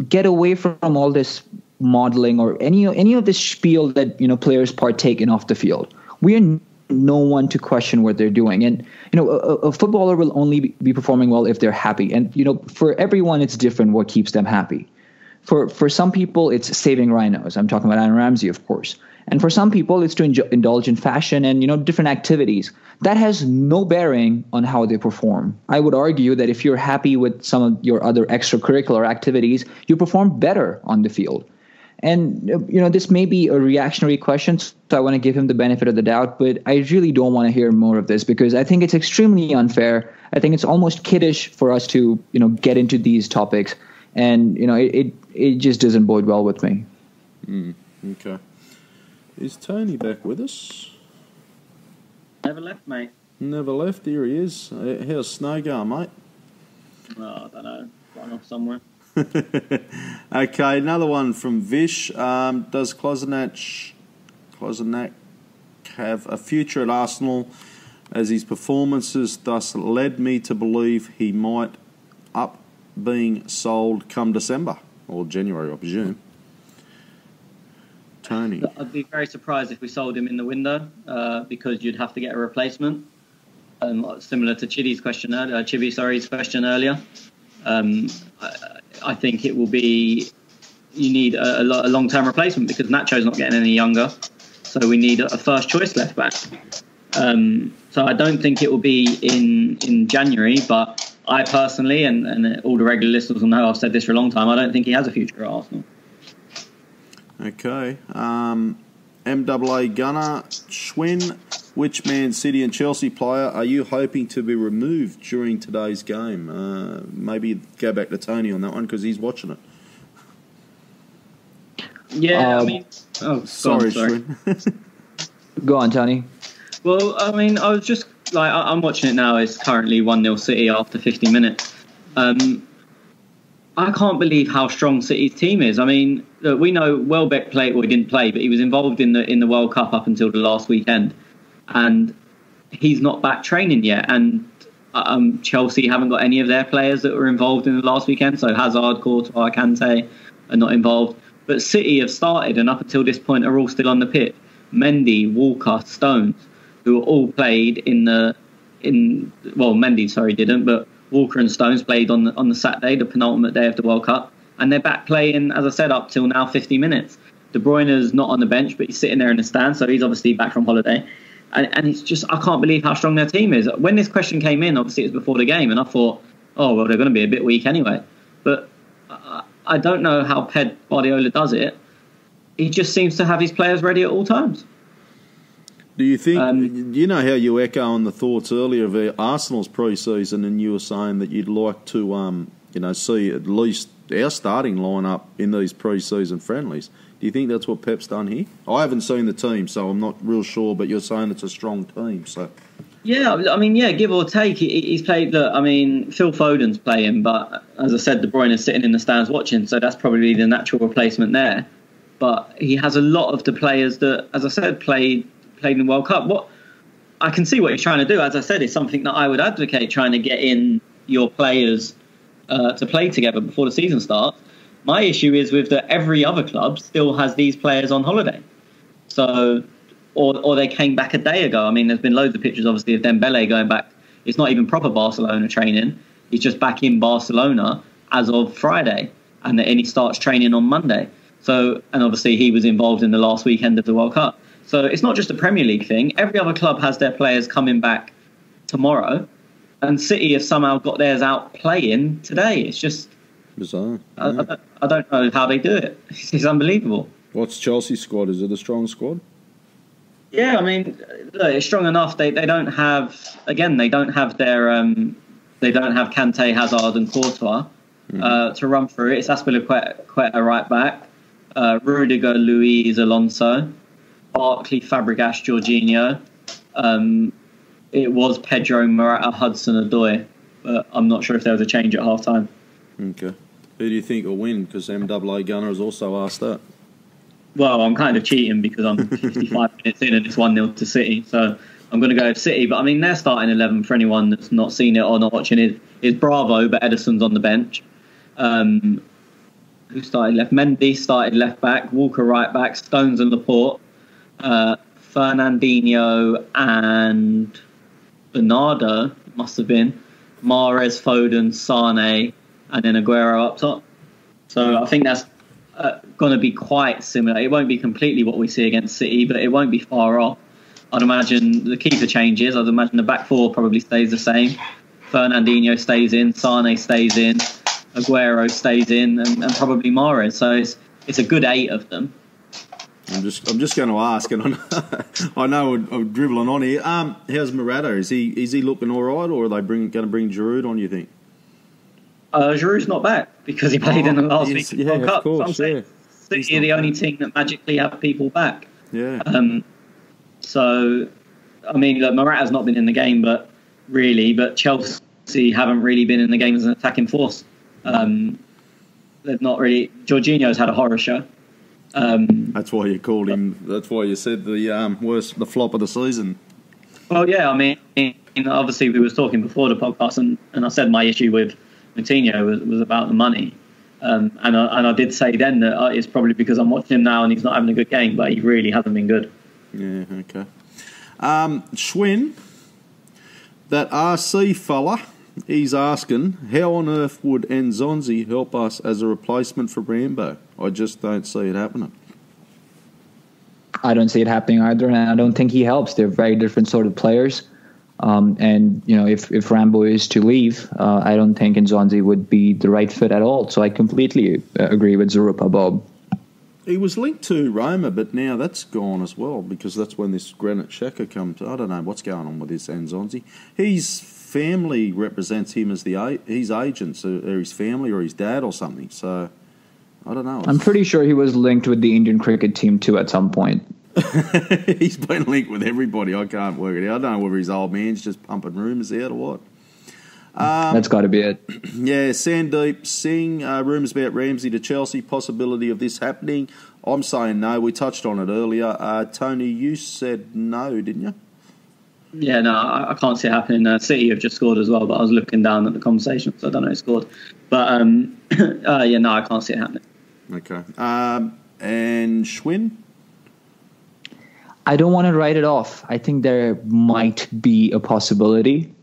get away from all this modeling or any of this spiel that, players partake in off the field. We are no one to question what they're doing. And, a footballer will only be performing well if they're happy. And, for everyone, it's different what keeps them happy. For some people, it's saving rhinos. I'm talking about Aaron Ramsey, of course. And for some people, it's to indulge in fashion and, different activities. That has no bearing on how they perform. I would argue that if you're happy with some of your other extracurricular activities, you perform better on the field. And, this may be a reactionary question, so I want to give him the benefit of the doubt, but I really don't want to hear more of this because I think it's extremely unfair. I think it's almost kiddish for us to, get into these topics. And, it just doesn't bode well with me. Okay. Is Tony back with us? Never left, mate. Never left. Here he is. How's Snow going, mate? I don't know. Run off somewhere. Okay, another one from Vish. Does Kolasinac have a future at Arsenal, as his performances thus led me to believe he might up being sold come December or January, I presume? Tony. I'd be very surprised if we sold him in the window because you'd have to get a replacement. Similar to Chibi's question earlier. I think it will be you need a long-term replacement because Nacho's not getting any younger, so we need a first-choice left-back. So I don't think it will be in January, but I personally, and all the regular listeners will know I've said this for a long time, I don't think he has a future at Arsenal. Okay. MAA Gunner, Schwinn, which Man City and Chelsea player are you hoping to be removed during today's game? Maybe go back to Tony on that one because he's watching it. Yeah, sorry. Schwinn. Go on, Tony. Well, I mean, I was just like, I'm watching it now. It's currently 1-0 City after 50 minutes. I can't believe how strong City's team is. I mean, look, we know Welbeck played, well, he didn't play, but he was involved in the World Cup up until the last weekend. And he's not back training yet. And Chelsea haven't got any of their players that were involved in the last weekend. So Hazard, Courtois, Kante are not involved. But City have started and up until this point are all still on the pitch. Mendy, Walker, Stones, who all played Mendy, didn't, but Walker and Stones played on the Saturday, the penultimate day of the World Cup. And they're back playing, as I said, up till now 50 minutes. De Bruyne's not on the bench, but he's sitting there in the stand, so he's obviously back from holiday. And it's just, I can't believe how strong their team is. When this question came in, obviously it was before the game, and I thought, oh, well, they're going to be a bit weak anyway. But I don't know how Pep Guardiola does it. He just seems to have his players ready at all times. Do you think, you know how you echo on the thoughts earlier of Arsenal's pre-season, and you were saying that you'd like to, see at least our starting lineup in these pre-season friendlies. Do you think that's what Pep's done here? I haven't seen the team, so I'm not real sure, but you're saying it's a strong team, so... Yeah, I mean, give or take, he's played. Phil Foden's playing, but as I said, De Bruyne is sitting in the stands watching, so that's probably the natural replacement there. But he has a lot of the players that, as I said, played in the World Cup. What I can see what he's trying to do, as I said, is something that I would advocate, trying to get in your players to play together before the season starts. My issue is with that every other club still has these players on holiday. So... Or they came back a day ago. I mean, there's been loads of pictures, obviously, of Dembele going back. It's not even proper Barcelona training. He's just back in Barcelona as of Friday, and he starts training on Monday. So, and obviously, he was involved in the last weekend of the World Cup. So it's not just a Premier League thing. Every other club has their players coming back tomorrow, and City have somehow got theirs out playing today. It's just bizarre. I don't know how they do it. It's unbelievable. What's Chelsea's squad? Is it a strong squad? Yeah, I mean, look, it's strong enough. They don't have their they don't have Kante, Hazard, and Courtois to run through it. It's Aspilicueta right back, Rudiger, Luiz, Alonso, Barkley, Fabregas, Jorginho. It was Pedro, Morata, Hudson-Odoi but I'm not sure if there was a change at half time. Okay. Who do you think will win? Because MAA Gunner has also asked that. Well, I'm kind of cheating because I'm 55 minutes in and it's 1-0 to City. So I'm going to go with City. But, I mean, their starting 11, for anyone that's not seen it or not watching it, is Bravo, but Ederson's on the bench. Who started left? Mendy started left back. Walker right back. Stones and Laporte. Fernandinho and Bernardo must have been. Mahrez, Foden, Sane, and then Aguero up top. So I think that's going to be quite similar. It won't be completely what we see against City, but it won't be far off. I'd imagine the keeper changes. I'd imagine the back four probably stays the same. Fernandinho stays in, Sane stays in, Aguero stays in, and probably Mahrez. So it's a good 8 of them. I'm just going to ask, and I know I'm dribbling on here. How's Morata? Is he looking all right, or are they going to bring Giroud on, you think? Giroud's not back because he played in the last week's World Cup. Course, so I'm saying City are the only team that magically have people back. Yeah. So, I mean, look, Morata's not been in the game, but Chelsea haven't really been in the game as an attacking force. They've not really. Jorginho's had a horror show. That's why you called him. That's why you said the flop of the season. Well, yeah, I mean, obviously we was talking before the podcast, and I said my issue with Moutinho was about the money, and I did say then that it's probably because I'm watching him now and he's not having a good game, but he really hasn't been good. Yeah, okay. Schwinn, that RC fella, he's asking, how on earth would Nzonzi help us as a replacement for Rambo? I just don't see it happening. I don't see it happening either, and I don't think he helps. They're very different sort of players. And, you know, if Rambo is to leave, I don't think Nzonzi would be the right fit at all. So I completely agree with Zarupa Bob. He was linked to Roma, but now that's gone as well because that's when this Granit Xhaka comes. I don't know what's going on with this Nzonzi. His family represents him as his agents, or his family, or his dad, or something. So I don't know. I'm pretty sure he was linked with the Indian cricket team too at some point. He's been linked with everybody. I can't work it out. I don't know whether his old man's just pumping rumours out or what. That's got to be it. Yeah, Sandeep Singh, rumours about Ramsey to Chelsea, possibility of this happening. I'm saying no. We touched on it earlier. Tony, you said no, didn't you? Yeah, no, I can't see it happening. City have just scored as well, but I was looking down at the conversation, so I don't know who scored. But, yeah, no, I can't see it happening. Okay. And Schwinn? I don't want to write it off. I think there might be a possibility.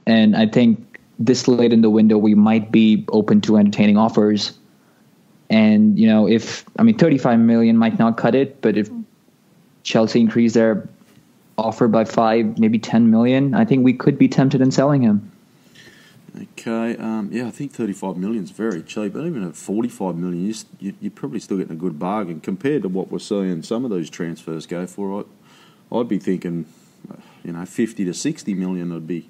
And I think this late in the window, we might be open to entertaining offers. And, you know, 35 million might not cut it, but if Chelsea increase their offer by 5, maybe 10 million, I think we could be tempted in selling him. Okay. Yeah, I think 35 million is very cheap. But even at 45 million, you're probably still getting a good bargain compared to what we're seeing some of those transfers go for. I'd be thinking, 50 to 60 million would be,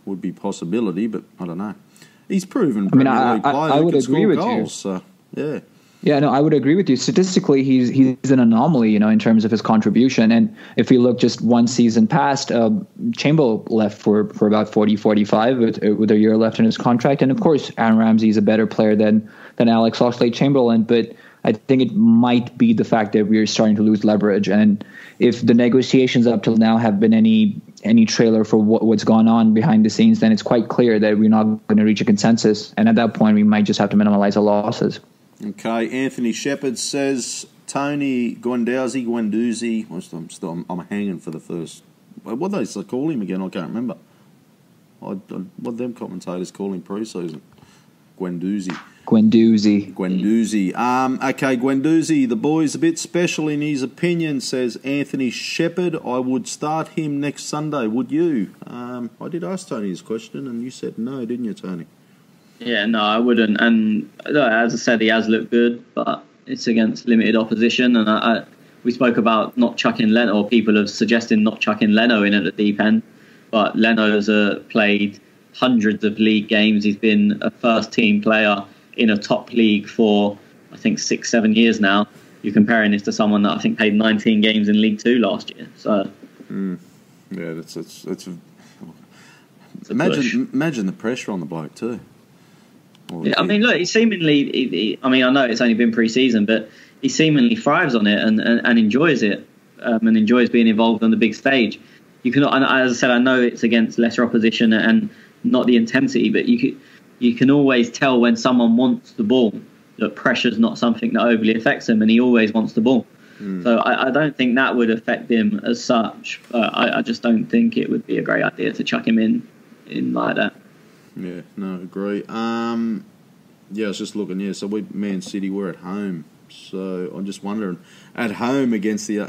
would be possibility, but I don't know. He's proven. I would agree with you. So, yeah. Yeah, no, I would agree with you. Statistically, he's an anomaly, in terms of his contribution. And if we look just one season past, Chamberlain left for about 40, 45 with a year left in his contract. And of course, Aaron Ramsey is a better player than Alex Oxlade-Chamberlain. But I think it might be the fact that we're starting to lose leverage. And if the negotiations up till now have been any trailer for what's gone on behind the scenes, then it's quite clear that we're not going to reach a consensus. And at that point, we might just have to minimize our losses. Okay, Anthony Shepherd says Tony Guendouzi. I'm hanging for the first. What do they call him again? I can't remember. What them commentators call him pre-season? Guendouzi. Okay, Guendouzi. The boy's a bit special in his opinion, says Anthony Shepherd. I would start him next Sunday. Would you? I did ask Tony this question, and you said no, didn't you, Tony? Yeah, no, I wouldn't. And as I said, he has looked good, but it's against limited opposition. And we spoke about not chucking Leno, or people have suggested not chucking Leno in at the deep end. But Leno's played hundreds of league games. He's been a first-team player in a top league for, I think, 6-7 years now. You're comparing this to someone that I think played 19 games in League Two last year. So, yeah, that's Imagine the pressure on the bloke too. Yeah, I mean, look, he seemingly. I know it's only been pre-season, but he seemingly thrives on it and enjoys it, and enjoys being involved on the big stage. You can, as I said, I know it's against lesser opposition and not the intensity, but you can always tell when someone wants the ball. That pressure's not something that overly affects him, and he always wants the ball. So I don't think that would affect him as such. I just don't think it would be a great idea to chuck him in like that. Yeah, no, agree. I was just looking. Yeah, so Man City, we're at home. So I'm just wondering, at home against the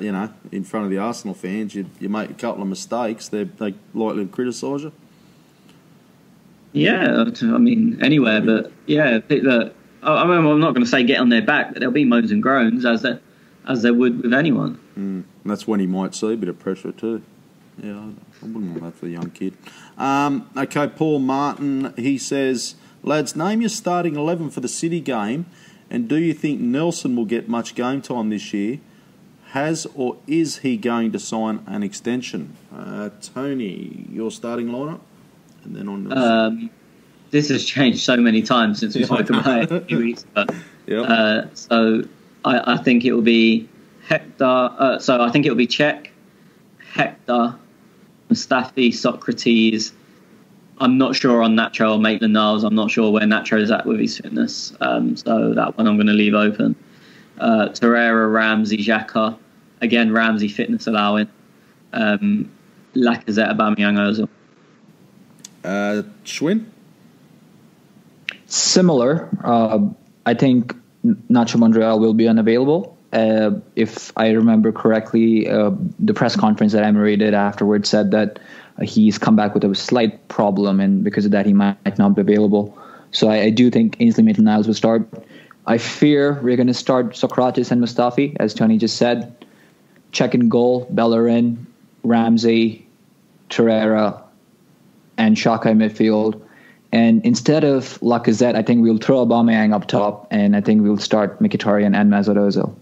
in front of the Arsenal fans, you make a couple of mistakes, they likely to criticise you. Yeah, I mean anywhere, but yeah, I'm not going to say get on their back, but there'll be moans and groans as there would with anyone. And that's when he might see a bit of pressure too. Yeah, I wouldn't want that for the young kid. Okay, Paul Martin, he says, lads, name your starting 11 for the City game, and do you think Nelson will get much game time this year? Has or is he going to sign an extension? Tony, your starting lineup? And then on Nelson. This has changed so many times since we spoke about it a few weeks ago. Yep. So I think it will be Hector. So I think it will be Cech, Hector, Mustafi, Socrates. I'm not sure on Nacho or Maitland-Niles. I'm not sure where Nacho is at with his fitness. So that one I'm going to leave open. Torreira, Ramsey, Xhaka. Again, Ramsey fitness allowing. Lacazette, Aubameyang, Ozil. Schwinn? Similar. I think Nacho Monreal will be unavailable. If I remember correctly, the press conference that Emery did afterwards said that he's come back with a slight problem, and because of that, he might not be available. So I do think Ainsley Maitland-Niles will start. I fear we're going to start Socrates and Mustafi, as Tony just said. Cech in goal, Bellerin, Ramsey, Torreira, and Xhaka in midfield. And instead of Lacazette, I think we'll throw Aubameyang up top, and I think we'll start Mkhitaryan and Mesut Ozil.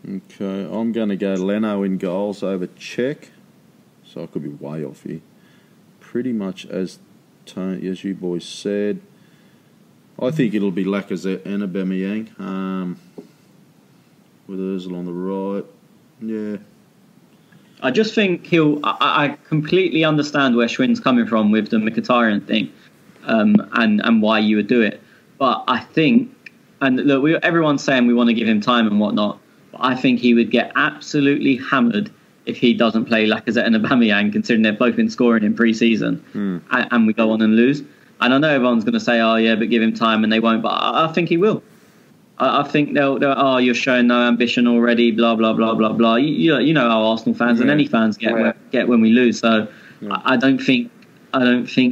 Okay, I'm going to go Leno in goals over Cech. So I could be way off here. Pretty much as you boys said. I think it'll be Lacazette and Aubameyang with Ozil on the right. Yeah. I just think I completely understand where Schwinn's coming from with the Mkhitaryan thing, and why you would do it. But I think, and look, everyone's saying we want to give him time and whatnot, but I think he would get absolutely hammered if he doesn't play Lacazette and Aubameyang, considering they've both been scoring in pre-season, and we go on and lose. And I know everyone's going to say, oh yeah, but give him time, and they won't, but I think he will. I think they'll oh, you're showing no ambition already, blah, blah, blah, blah, blah. You know how Arsenal fans and any fans get when we lose. So I don't think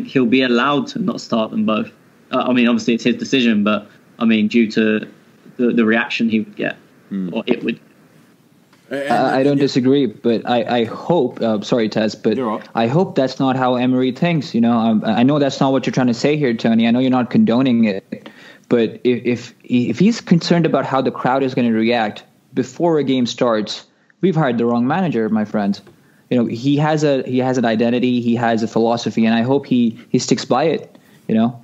he'll be allowed to not start them both. I mean, obviously it's his decision, but I mean, due to the reaction he would get, or it would. I don't disagree, but I hope. Sorry, Tez, but right. I hope that's not how Emery thinks. I know that's not what you're trying to say here, Tony. I know you're not condoning it, but if he's concerned about how the crowd is going to react before a game starts, we've hired the wrong manager, my friend. He has an identity, he has a philosophy, and I hope he sticks by it.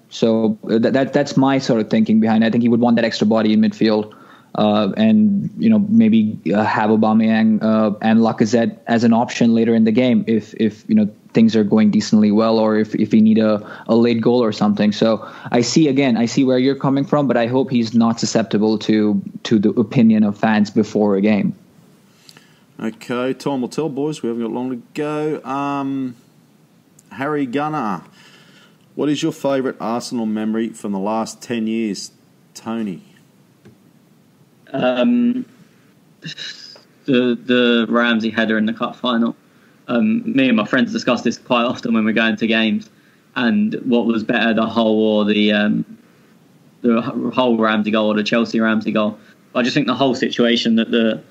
So that's my sort of thinking behind it. I think he would want that extra body in midfield. And maybe have Aubameyang and Lacazette as an option later in the game if things are going decently well, or if we need a late goal or something. So I see where you're coming from, but I hope he's not susceptible to the opinion of fans before a game. Okay, time will tell, boys. We haven't got long to go. Harry Gunner, what is your favourite Arsenal memory from the last 10 years, Tony? The Ramsey header in the cup final. Me and my friends discuss this quite often when we're going to games, and what was better, the whole or the whole Ramsey goal or the Chelsea Ramsey goal. But I just think the whole situation that the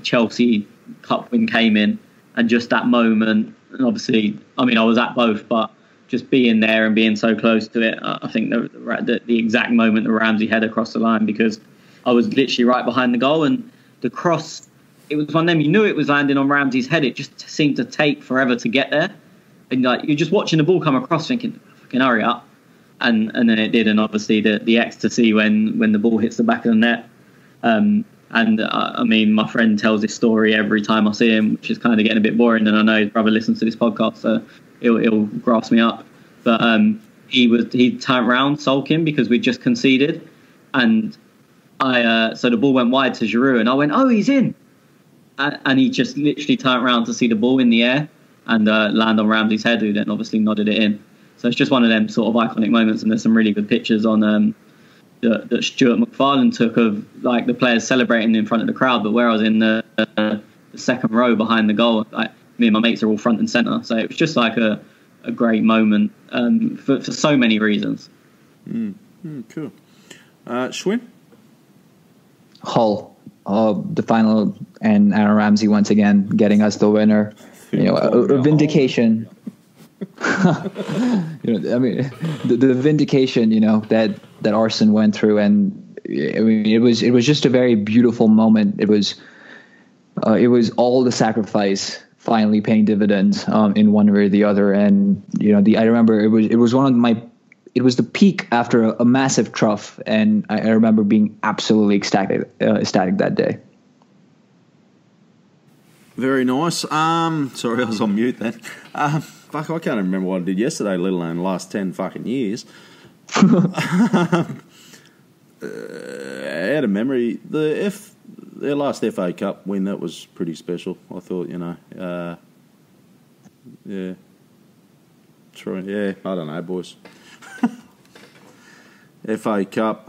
Chelsea cup win came in, and just that moment, and obviously, I mean, I was at both, but just being there and being so close to it, I think the exact moment the Ramsey header across the line, because I was literally right behind the goal, and the cross, it was one of them, you knew it was landing on Ramsey's head. It just seemed to take forever to get there. and like you're just watching the ball come across, thinking, "Fucking hurry up!" And then it did, and obviously the ecstasy when the ball hits the back of the net. I mean, my friend tells this story every time I see him, which is kind of getting a bit boring. And I know his brother listens to this podcast, so it'll grasp me up. But he turned around sulking because we'd just conceded, and so the ball went wide to Giroud, and I went, "Oh, he's in!" And he just literally turned around to see the ball in the air and land on Ramsey's head, who then obviously nodded it in. So it's just one of them sort of iconic moments, and there's some really good pictures on that Stuart McFarlane took of like the players celebrating in front of the crowd, but where I was in the second row behind the goal, like me and my mates are all front and centre. So it was just like a great moment for so many reasons. Cool. Schwinn? Hull, the final, and Aaron Ramsey once again getting us the winner. A vindication. I mean, the vindication, that Arsene went through, and I mean, it was just a very beautiful moment. It was all the sacrifice finally paying dividends in one way or the other. And I remember it was the peak after a massive trough, and I remember being absolutely ecstatic that day. Very nice. Sorry, I was on mute then. Fuck, I can't remember what I did yesterday, let alone the last 10 fucking years. I had a memory. Their last FA Cup win, that was pretty special. I thought, yeah. True. Yeah, I don't know, boys. FA Cup.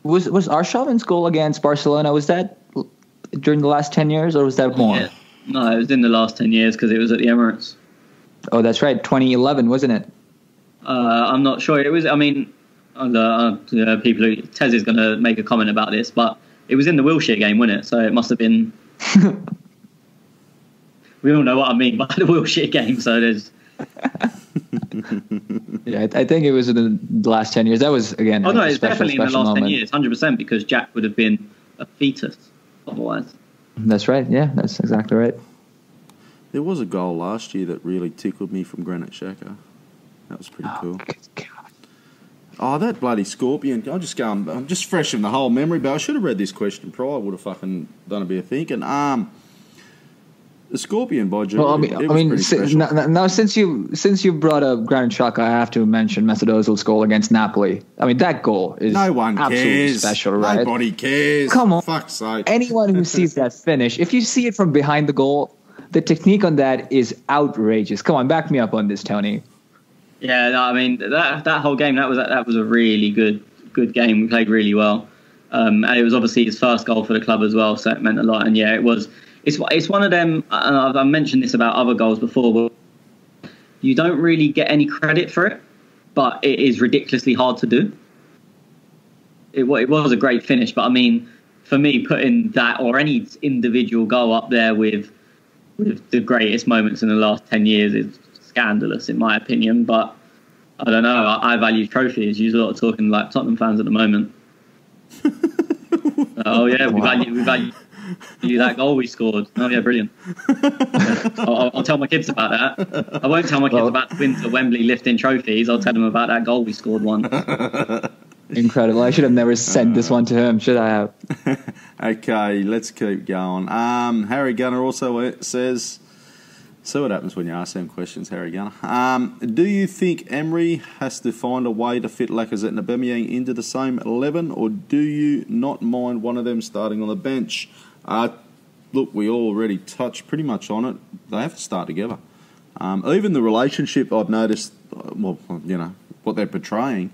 Was Arshavin's goal against Barcelona, was that during the last 10 years, or was that more? Yeah. No, it was in the last 10 years because it was at the Emirates. Oh, that's right. 2011, wasn't it? I'm not sure. It was, I mean, people Tez is going to make a comment about this, but it was in the Wilshere game, wasn't it? So it must have been... We all know what I mean by the Wilshere game, so there's... Yeah, I think it was in the last 10 years. That was, again, no, it's special, definitely in the last moment. 10 years, 100%, because Jack would have been a fetus otherwise. That's right. Yeah, that's exactly right. There was a goal last year that really tickled me from Granit Xhaka. That was pretty cool. God. Oh, that bloody Scorpion. I'm just fresh in the whole memory, but I should have read this question prior. I would have fucking done a bit of thinking. The Scorpion by Giroud. Well, now since you brought up Granit Xhaka, I have to mention Mesut Ozil's goal against Napoli. I mean, that goal is no one absolutely cares. Special, right? Nobody cares. Come on, for fuck's sake. Anyone who sees that finish, if you see it from behind the goal, the technique on that is outrageous. Come on, back me up on this, Tony. Yeah, no, I mean that whole game that was a really good game. We played really well, and it was obviously his first goal for the club as well, so it meant a lot. And yeah, it was. It's one of them, and I've mentioned this about other goals before, but you don't really get any credit for it, but it is ridiculously hard to do. It was a great finish, but I mean, for me, putting that or any individual goal up there with the greatest moments in the last 10 years is scandalous, in my opinion. But I don't know, I value trophies. You're sort of talking like Tottenham fans at the moment. Oh yeah, we value that goal we scored. Oh yeah, brilliant. I'll tell my kids about that. I won't tell my kids about the wins at Wembley lifting trophies. I'll tell them about that goal we scored one. Incredible. I should have never sent this one to him, should I have? Okay, let's keep going. Harry Gunner also says, see what happens when you ask them questions, Harry Gunner. Do you think Emery has to find a way to fit Lacazette and Aubameyang into the same 11, or do you not mind one of them starting on the bench? Look, we already touched pretty much on it. They have to start together. Even the relationship, I've noticed, what they're portraying,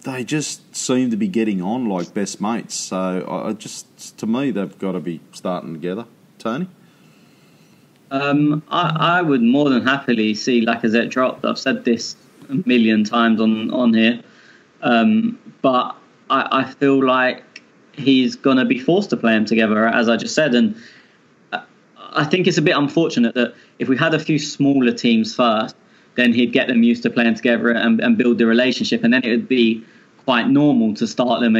they just seem to be getting on like best mates. So to me, they've got to be starting together. Tony? I would more than happily see Lacazette dropped. I've said this a million times on here. But I feel like he's going to be forced to play them together, as I just said. And I think it's a bit unfortunate that if we had a few smaller teams first, then he'd get them used to playing together and build the relationship. And then it would be quite normal to start them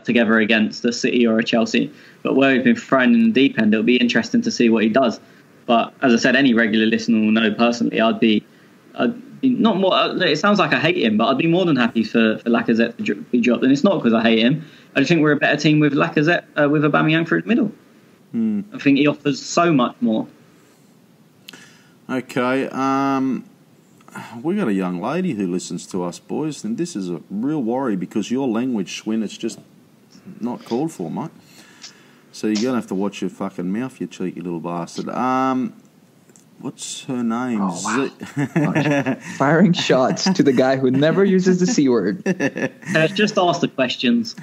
together against a City or a Chelsea. But where we've been thrown in the deep end, it'll be interesting to see what he does. But as I said, any regular listener will know personally, I'd be not more. It sounds like I hate him, but I'd be more than happy for Lacazette to be dropped. And it's not because I hate him. I just think we're a better team with Lacazette, with Aubameyang through the middle. I think he offers so much more. Okay, we got a young lady who listens to us, boys, and this is a real worry because your language, Schwinn, it's just not called for, mate. So you're going to have to watch your fucking mouth, you cheeky little bastard. What's her name? Oh, wow. Firing shots to the guy who never uses the C word. Just ask the questions.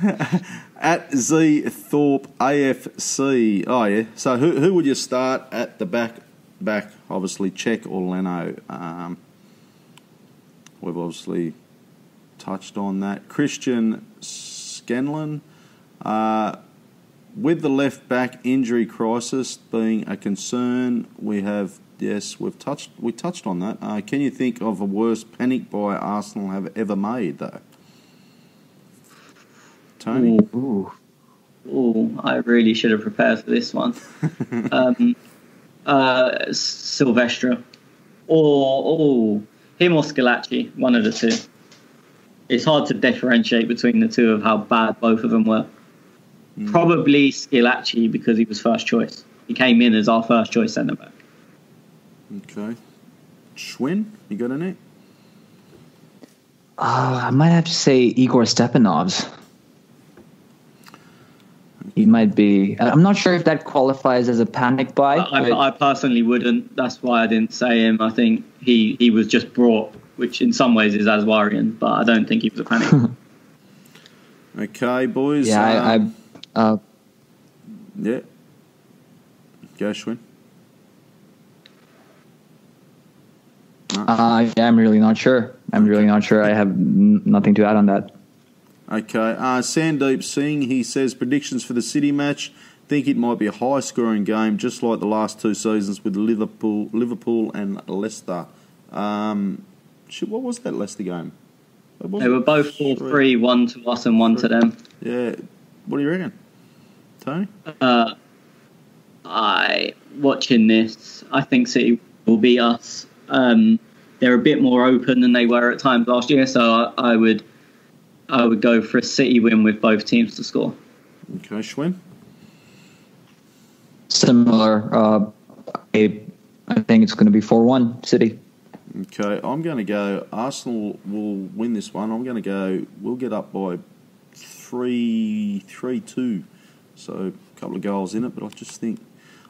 At Z Thorpe AFC. Oh, yeah. So who would you start at the back? Obviously, Czech or Leno. We've obviously touched on that. Christian Scanlon. With the left back injury crisis being a concern, we touched on that. Can you think of a worse panic buy Arsenal have ever made, though? Tony? Ooh, I really should have prepared for this one. Silvestre. Or him or Scalacci, one of the two. It's hard to differentiate between the two of how bad both of them were. Probably Scalacci because he was first choice. He came in as our first choice centre-back. Okay. Schwinn, you got any? I might have to say Igor Stepanov's. He might be. I'm not sure if that qualifies as a panic buy. I personally wouldn't. That's why I didn't say him. I think he was just brought, which in some ways is as worrying, but I don't think he was a panic. Okay, boys. Yeah, yeah. Go, Schwinn. Yeah, I'm really not sure. I have nothing to add on that. Okay. Sandeep Singh, he says predictions for the City match. Think it might be a high-scoring game, just like the last two seasons with Liverpool and Leicester. What was that Leicester game? They were both 4-3, one to us and one to them. Yeah. What do you reckon, Tony? Watching this, I think City will beat us. They're a bit more open than they were at times last year, so I would go for a City win with both teams to score. Okay, Schwinn? Similar. I think it's going to be 4-1 City. Okay, I'm going to go Arsenal will win this one. I'm going to go, we'll get up by 3-2. So a couple of goals in it, but I just think,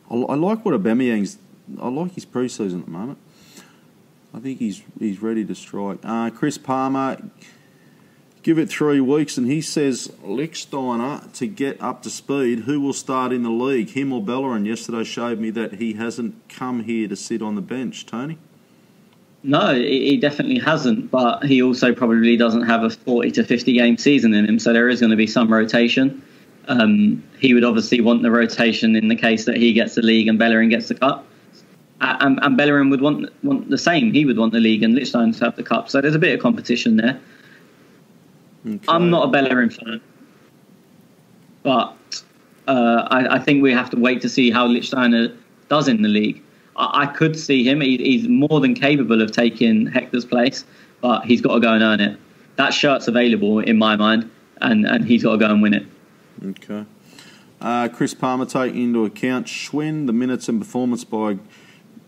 I like what Aubameyang's, I like his pre-season at the moment. I think he's ready to strike. Chris Palmer, give it 3 weeks, and he says Lichtsteiner to get up to speed. Who will start in the league, him or Bellerin? Yesterday showed me that he hasn't come here to sit on the bench. Tony? No, he definitely hasn't, but he also probably doesn't have a 40 to 50 game season in him, so there is going to be some rotation. He would obviously want the rotation in the case that he gets the league and Bellerin gets the cup. And Bellerin would want the same. He would want the league and Lichtsteiner to have the cup. So there's a bit of competition there. Okay. I'm not a Bellerin fan, but I think we have to wait to see how Lichtsteiner does in the league. I could see him. He's more than capable of taking Hector's place, but he's got to go and earn it. That shirt's available in my mind, and he's got to go and win it. Okay. Chris Palmer taking into account Schwinn, the minutes and performance by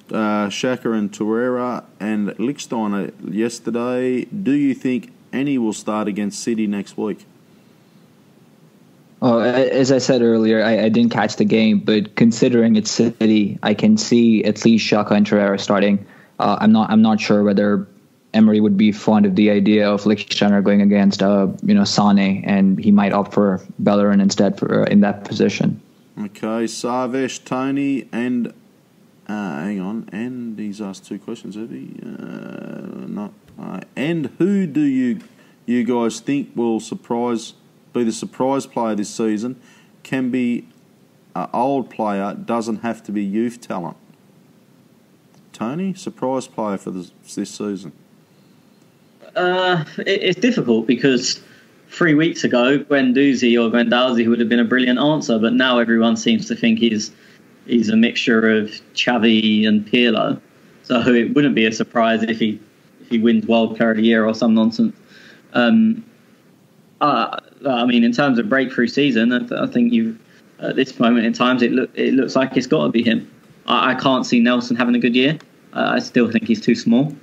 Xhaka and Torreira and Lichtsteiner yesterday. Do you think any will start against City next week? Oh, as I said earlier, I didn't catch the game, but considering it's City, I can see at least Xhaka and Torreira starting. I'm not sure whether Emery would be fond of the idea of Lichtsteiner going against Sane, and he might opt for Bellerin instead in that position. Okay, Sarvesh, Tony, and hang on, and he's asked 2 questions, have he? No. And who do you guys think will be the surprise player this season? Can be an old player, doesn't have to be youth talent. Tony, surprise player for this season? It's difficult because 3 weeks ago, Guendouzi would have been a brilliant answer, but now everyone seems to think he's he's a mixture of Xavi and Pirlo. So it wouldn't be a surprise if he wins World Player of the Year or some nonsense. I mean, in terms of breakthrough season, I think at this moment in time, it looks like it's got to be him. I can't see Nelson having a good year. I still think he's too small.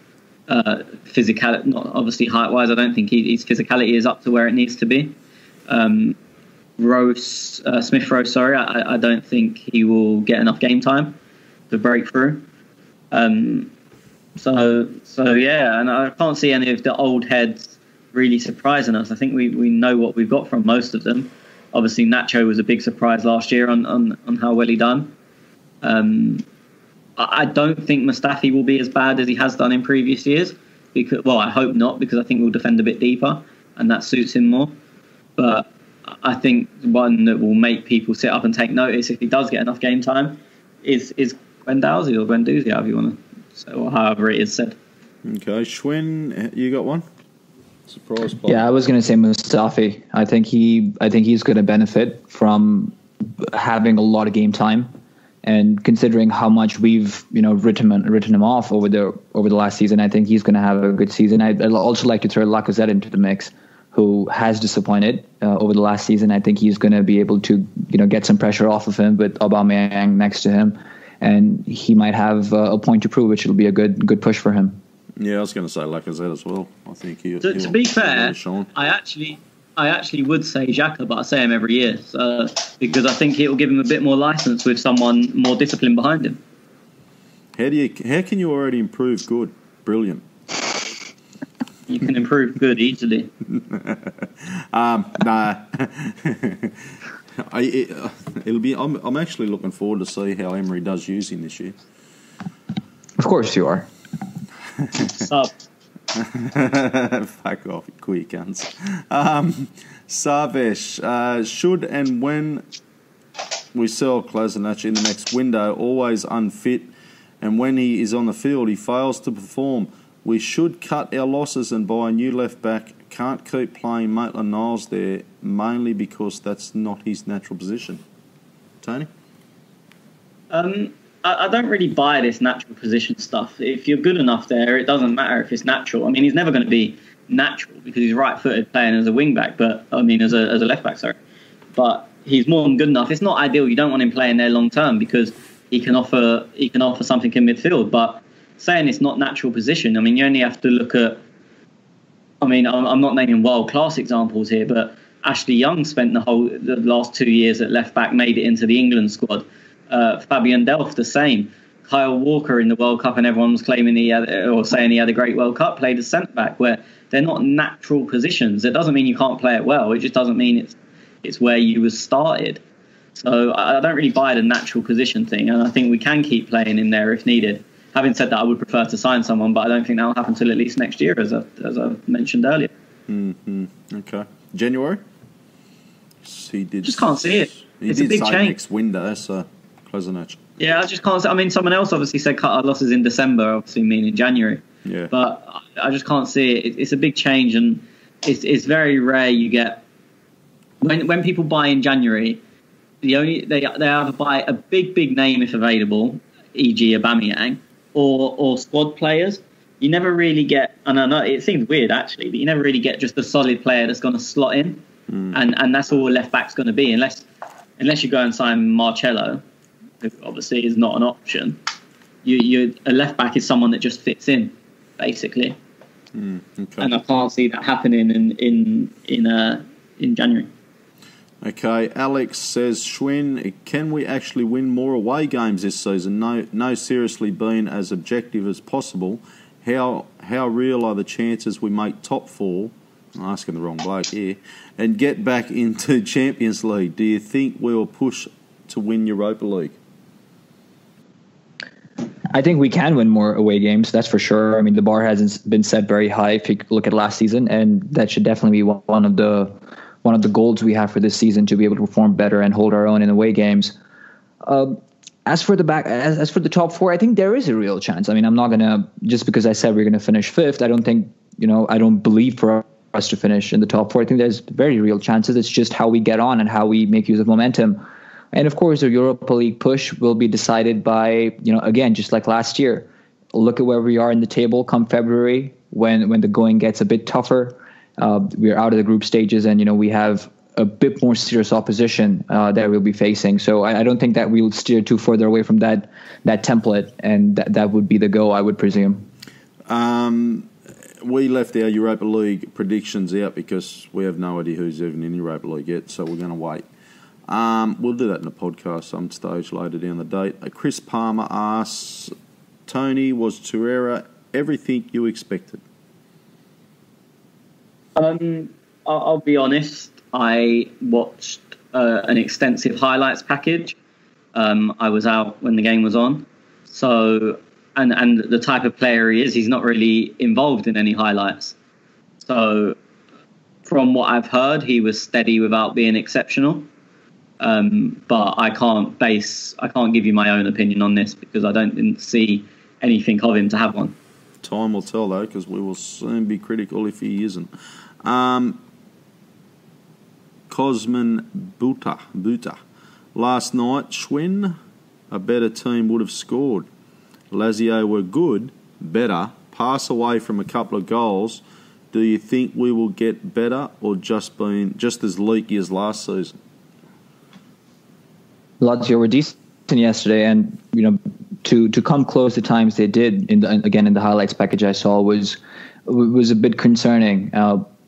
Physicality, not obviously height-wise, I don't think his physicality is up to where it needs to be. Smith Rowe, sorry, I don't think he will get enough game time to break through. So yeah, and I can't see any of the old heads really surprising us. I think we know what we've got from most of them. Obviously, Nacho was a big surprise last year on how well he done. I don't think Mustafi will be as bad as he has done in previous years. I hope not, because I think we'll defend a bit deeper, and that suits him more. But I think one that will make people sit up and take notice if he does get enough game time is Guendouzi or Guendouzi, however you want to say, or however it is said. Okay, Schwinn, you got one? Surprise play. Yeah, I was going to say Mustafi. I think he's going to benefit from having a lot of game time, and considering how much we've written him off over the last season, I think he's going to have a good season. I'd also like to throw Lacazette into the mix, who has disappointed over the last season. I think he's going to be able to get some pressure off of him with Aubameyang next to him, and he might have a point to prove, which will be a good push for him. Yeah, I was going to say Lacazette as well. I think to be fair, I actually would say Xhaka, but I say him every year, because I think it will give him a bit more license with someone more disciplined behind him. How can you already improve good? Brilliant. You can improve good easily. Nah. I'm actually looking forward to see how Emery does use him this year. Of course you are. Sub. Fuck off, you queer cunts. Savesh, should and when we sell Kolasinac in the next window, always unfit, and when he is on the field, he fails to perform, we should cut our losses and buy a new left back. Can't keep playing Maitland-Niles there, mainly because that's not his natural position. Tony? I don't really buy this natural position stuff. If you're good enough there, it doesn't matter if it's natural. I mean, he's never going to be natural because he's right-footed playing as a wing-back, as a left-back, sorry. But he's more than good enough. It's not ideal. You don't want him playing there long-term because he can offer something in midfield. But saying it's not natural position, I mean, you only have to look at... I mean, I'm not naming world-class examples here, but Ashley Young spent the last 2 years at left-back, made it into the England squad. Fabian Delph, the same. Kyle Walker in the World Cup, and everyone was claiming saying he had a great World Cup, played as centre-back, where they're not natural positions. It doesn't mean you can't play it well. It just doesn't mean it's where you was started. So I don't really buy the natural position thing, and I think we can keep playing in there if needed. Having said that, I would prefer to sign someone, but I don't think that will happen until at least next year, as I mentioned earlier. Mm-hmm. Okay. January? He did. Just can't see it. It's a big change. Next window, so Kolasinac. Yeah, I just can't see. I mean, someone else obviously said cut our losses in December, obviously meaning January. Yeah. But I just can't see it. It's a big change, and it's very rare you get when people buy in January. They either buy a big name if available, e.g. Aubameyang, or squad players. You never really get, and I know it seems weird actually, but you never really get just a solid player that's going to slot in, and that's all left back's going to be, unless you go and sign Marcelo, who obviously is not an option. A left back is someone that just fits in, basically. Okay. And I can't see that happening in January. Okay, Alex says, Schwinn, can we actually win more away games this season? No, seriously being as objective as possible. How real are the chances we make top four? I'm asking the wrong bloke here. And get back into Champions League. Do you think we'll push to win Europa League? I think we can win more away games, that's for sure. I mean, the bar hasn't been set very high if you look at last season, and that should definitely be one of the goals we have for this season, to be able to perform better and hold our own in away games. As for the top four, I think there is a real chance. I mean, I'm not gonna, just because I said we're gonna finish fifth, I don't think, I don't believe for us to finish in the top four. I think there's very real chances. It's just how we get on and how we make use of momentum. And of course, the Europa League push will be decided by, again, just like last year. Look at where we are in the table come February when the going gets a bit tougher. We're out of the group stages, and we have a bit more serious opposition that we'll be facing. So I don't think that we'll steer too further away from that template, and that would be the go, I would presume. We left our Europa League predictions out because we have no idea who's even in Europa League yet, so we're going to wait. We'll do that in a podcast some stage later down the date. Chris Palmer asks, Tony, was Torreira everything you expected? I'll be honest. I watched an extensive highlights package. I was out when the game was on. So, and the type of player he is, he's not really involved in any highlights. So, from what I've heard, he was steady without being exceptional. But I can't give you my own opinion on this because I didn't see anything of him to have one. Time will tell, though, because we will soon be critical if he isn't. Cosman Buta. Last night, Schwinn, a better team, would have scored. Lazio were good, better, pass away from a couple of goals. Do you think we will get better or just as leaky as last season? Lazio were decent yesterday, and to come close to times they did in the highlights package I saw was a bit concerning.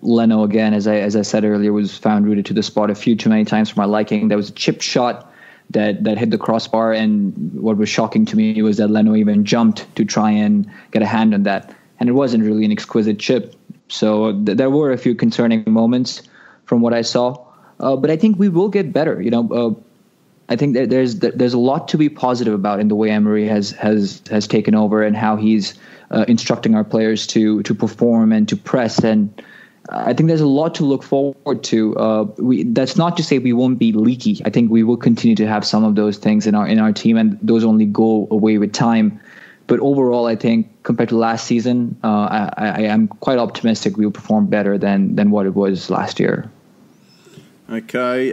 Leno, again, as I said earlier, was found rooted to the spot a few too many times for my liking. There was a chip shot that hit the crossbar, and what was shocking to me was that Leno even jumped to try and get a hand on that, and it wasn't really an exquisite chip. So there were a few concerning moments from what I saw, but I think we will get better. I think that there's a lot to be positive about in the way Emery has taken over and how he's instructing our players to perform and to press, and I think there's a lot to look forward to. That's not to say we won't be leaky. I think we will continue to have some of those things in our team, and those only go away with time. But overall, I think compared to last season, I am quite optimistic we will perform better than what it was last year. Okay,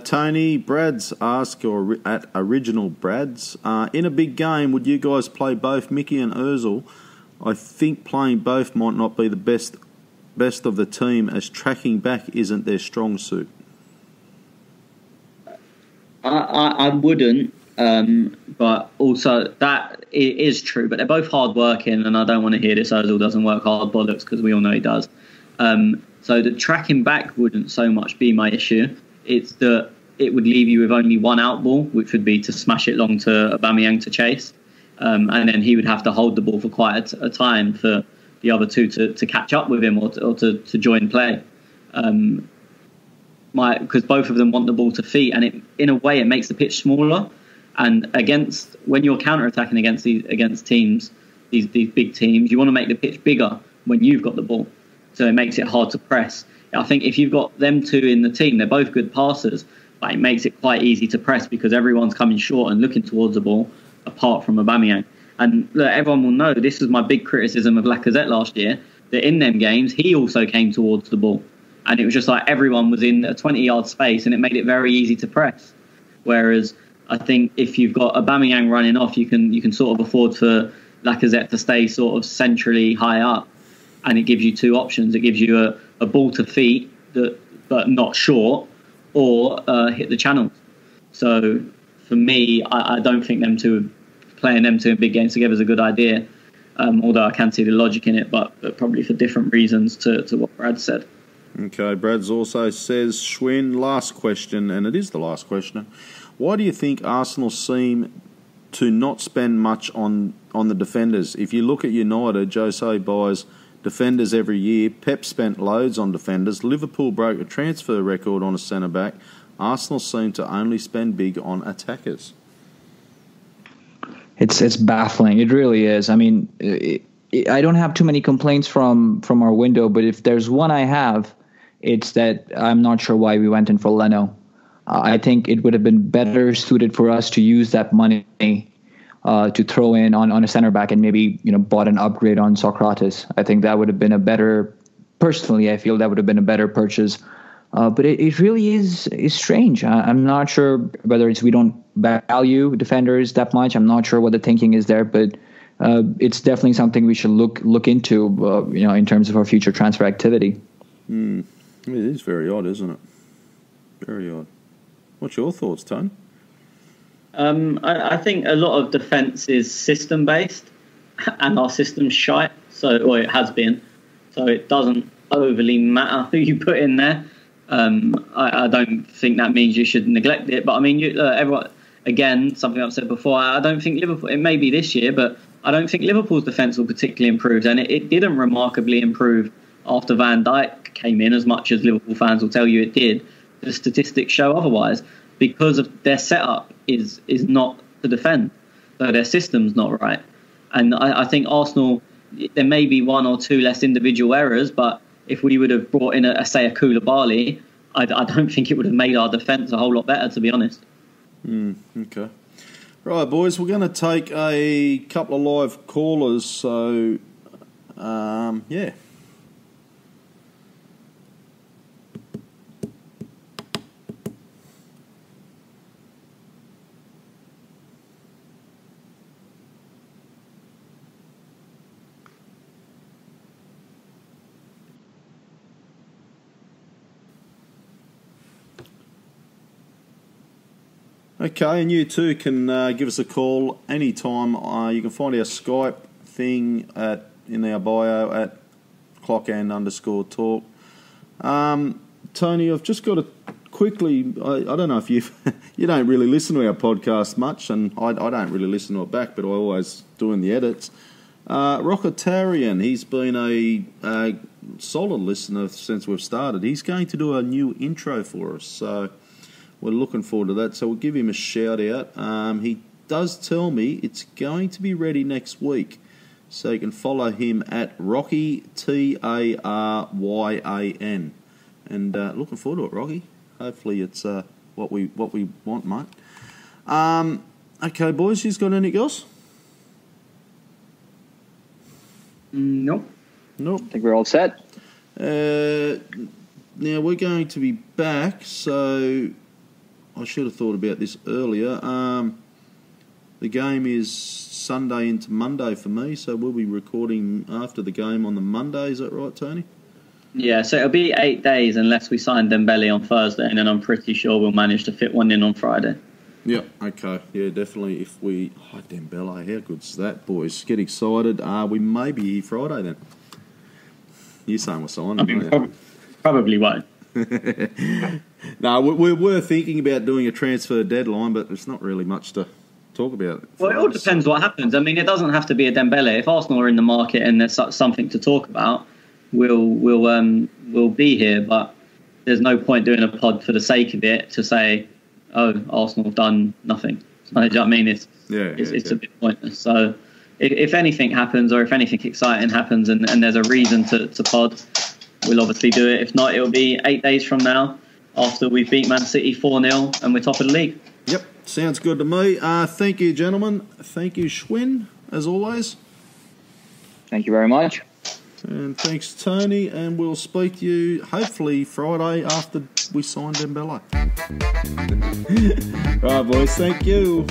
Tony, Brad's ask, or at Original Brad's, in a big game, would you guys play both Mickey and Ozil? I think playing both might not be the best of the team, as tracking back isn't their strong suit. I wouldn't, but also that is true. But they're both hard working, and I don't want to hear this Ozil doesn't work hard bollocks, because we all know he does. So the tracking back wouldn't so much be my issue. It's that it would leave you with only one out ball, which would be to smash it long to Aubameyang to chase. And then he would have to hold the ball for quite a time for the other two to catch up with him or to join play. Because both of them want the ball to feet, and in a way it makes the pitch smaller. And when you're counter-attacking against teams, these big teams, you want to make the pitch bigger when you've got the ball. So it makes it hard to press. I think if you've got them two in the team, they're both good passers, but it makes it quite easy to press because everyone's coming short and looking towards the ball, apart from Aubameyang. And look, everyone will know this was my big criticism of Lacazette last year, that in them games, he also came towards the ball. And it was just like everyone was in a 20-yard space, and it made it very easy to press. Whereas I think if you've got Aubameyang running off, you can sort of afford for Lacazette to stay sort of centrally high up. And it gives you two options. It gives you a ball to feet, but not short, or hit the channels. So for me, I don't think playing them two in big games together is a good idea. Although I can see the logic in it, but probably for different reasons to what Brad said. Okay, Brad's also says, Schwinn, last question, and it is the last question. Why do you think Arsenal seem to not spend much on the defenders? If you look at United, Jose buys defenders every year. Pep spent loads on defenders. Liverpool broke a transfer record on a centre-back. Arsenal seem to only spend big on attackers. It's baffling. It really is. I mean, I don't have too many complaints from our window, but if there's one I have, it's that I'm not sure why we went in for Leno. I think it would have been better suited for us to use that money to throw in on a center back and maybe bought an upgrade on Socrates. I think that would have been personally I feel that would have been a better purchase But it really is strange. I'm not sure whether it's we don't value defenders that much. I'm not sure what the thinking is there, but it's definitely something we should look into, in terms of our future transfer activity. It is very odd, isn't it? Very odd. What's your thoughts, Tony? I think a lot of defence is system-based, and our system's shite, or it has been. So it doesn't overly matter who you put in there. I don't think that means you should neglect it. But I mean, everyone, again, something I've said before, I don't think Liverpool, it may be this year, but I don't think Liverpool's defence will particularly improve. And it didn't remarkably improve after Van Dijk came in, as much as Liverpool fans will tell you it did. The statistics show otherwise, because of their setup is not to defend. So their system's not right. And I think Arsenal, there may be one or two less individual errors, but if we would have brought in, a Koulibaly, I don't think it would have made our defence a whole lot better, to be honest. Okay. Right, boys, we're going to take a couple of live callers. So, yeah. Okay, and you too can give us a call anytime. You can find our Skype thing in our bio at @clockend_talk. Tony, I've just got to quickly, I don't know if you don't really listen to our podcast much, and I don't really listen to it back, but I always do in the edits. Rocketarian, he's been a solid listener since we've started. He's going to do a new intro for us, so we're looking forward to that, so we'll give him a shout out. He does tell me it's going to be ready next week, so you can follow him at Rocky Taryan. And looking forward to it, Rocky. Hopefully it's what we want, mate. Okay, boys, you've got anything else? Nope. I think we're all set. Now we're going to be back, so I should have thought about this earlier. The game is Sunday into Monday for me, so we'll be recording after the game on the Monday. Is that right, Tony? Yeah, so it'll be 8 days unless we sign Dembele on Thursday, and then I'm pretty sure we'll manage to fit one in on Friday. Yeah, okay. Yeah, definitely. If we... Oh, Dembele, how good's that, boys? Get excited. We may be here Friday then. You're saying we're signing, Probably won't. No, we were thinking about doing a transfer deadline, but there's not really much to talk about. Well, it all depends what happens. I mean, it doesn't have to be a Dembele. If Arsenal are in the market and there's something to talk about, we'll be here. But there's no point doing a pod for the sake of it to say, oh, Arsenal have done nothing. So, you know what I mean? It's a bit pointless. So if anything happens, or if anything exciting happens, and there's a reason to pod, we'll obviously do it. If not, it'll be 8 days from now, after we've beat Man City 4-0 and we're top of the league. Yep, sounds good to me. Thank you, gentlemen. Thank you, Schwinn, as always. Thank you very much. And thanks, Tony. And we'll speak to you hopefully Friday after we sign Dembele. Right, boys. Thank you.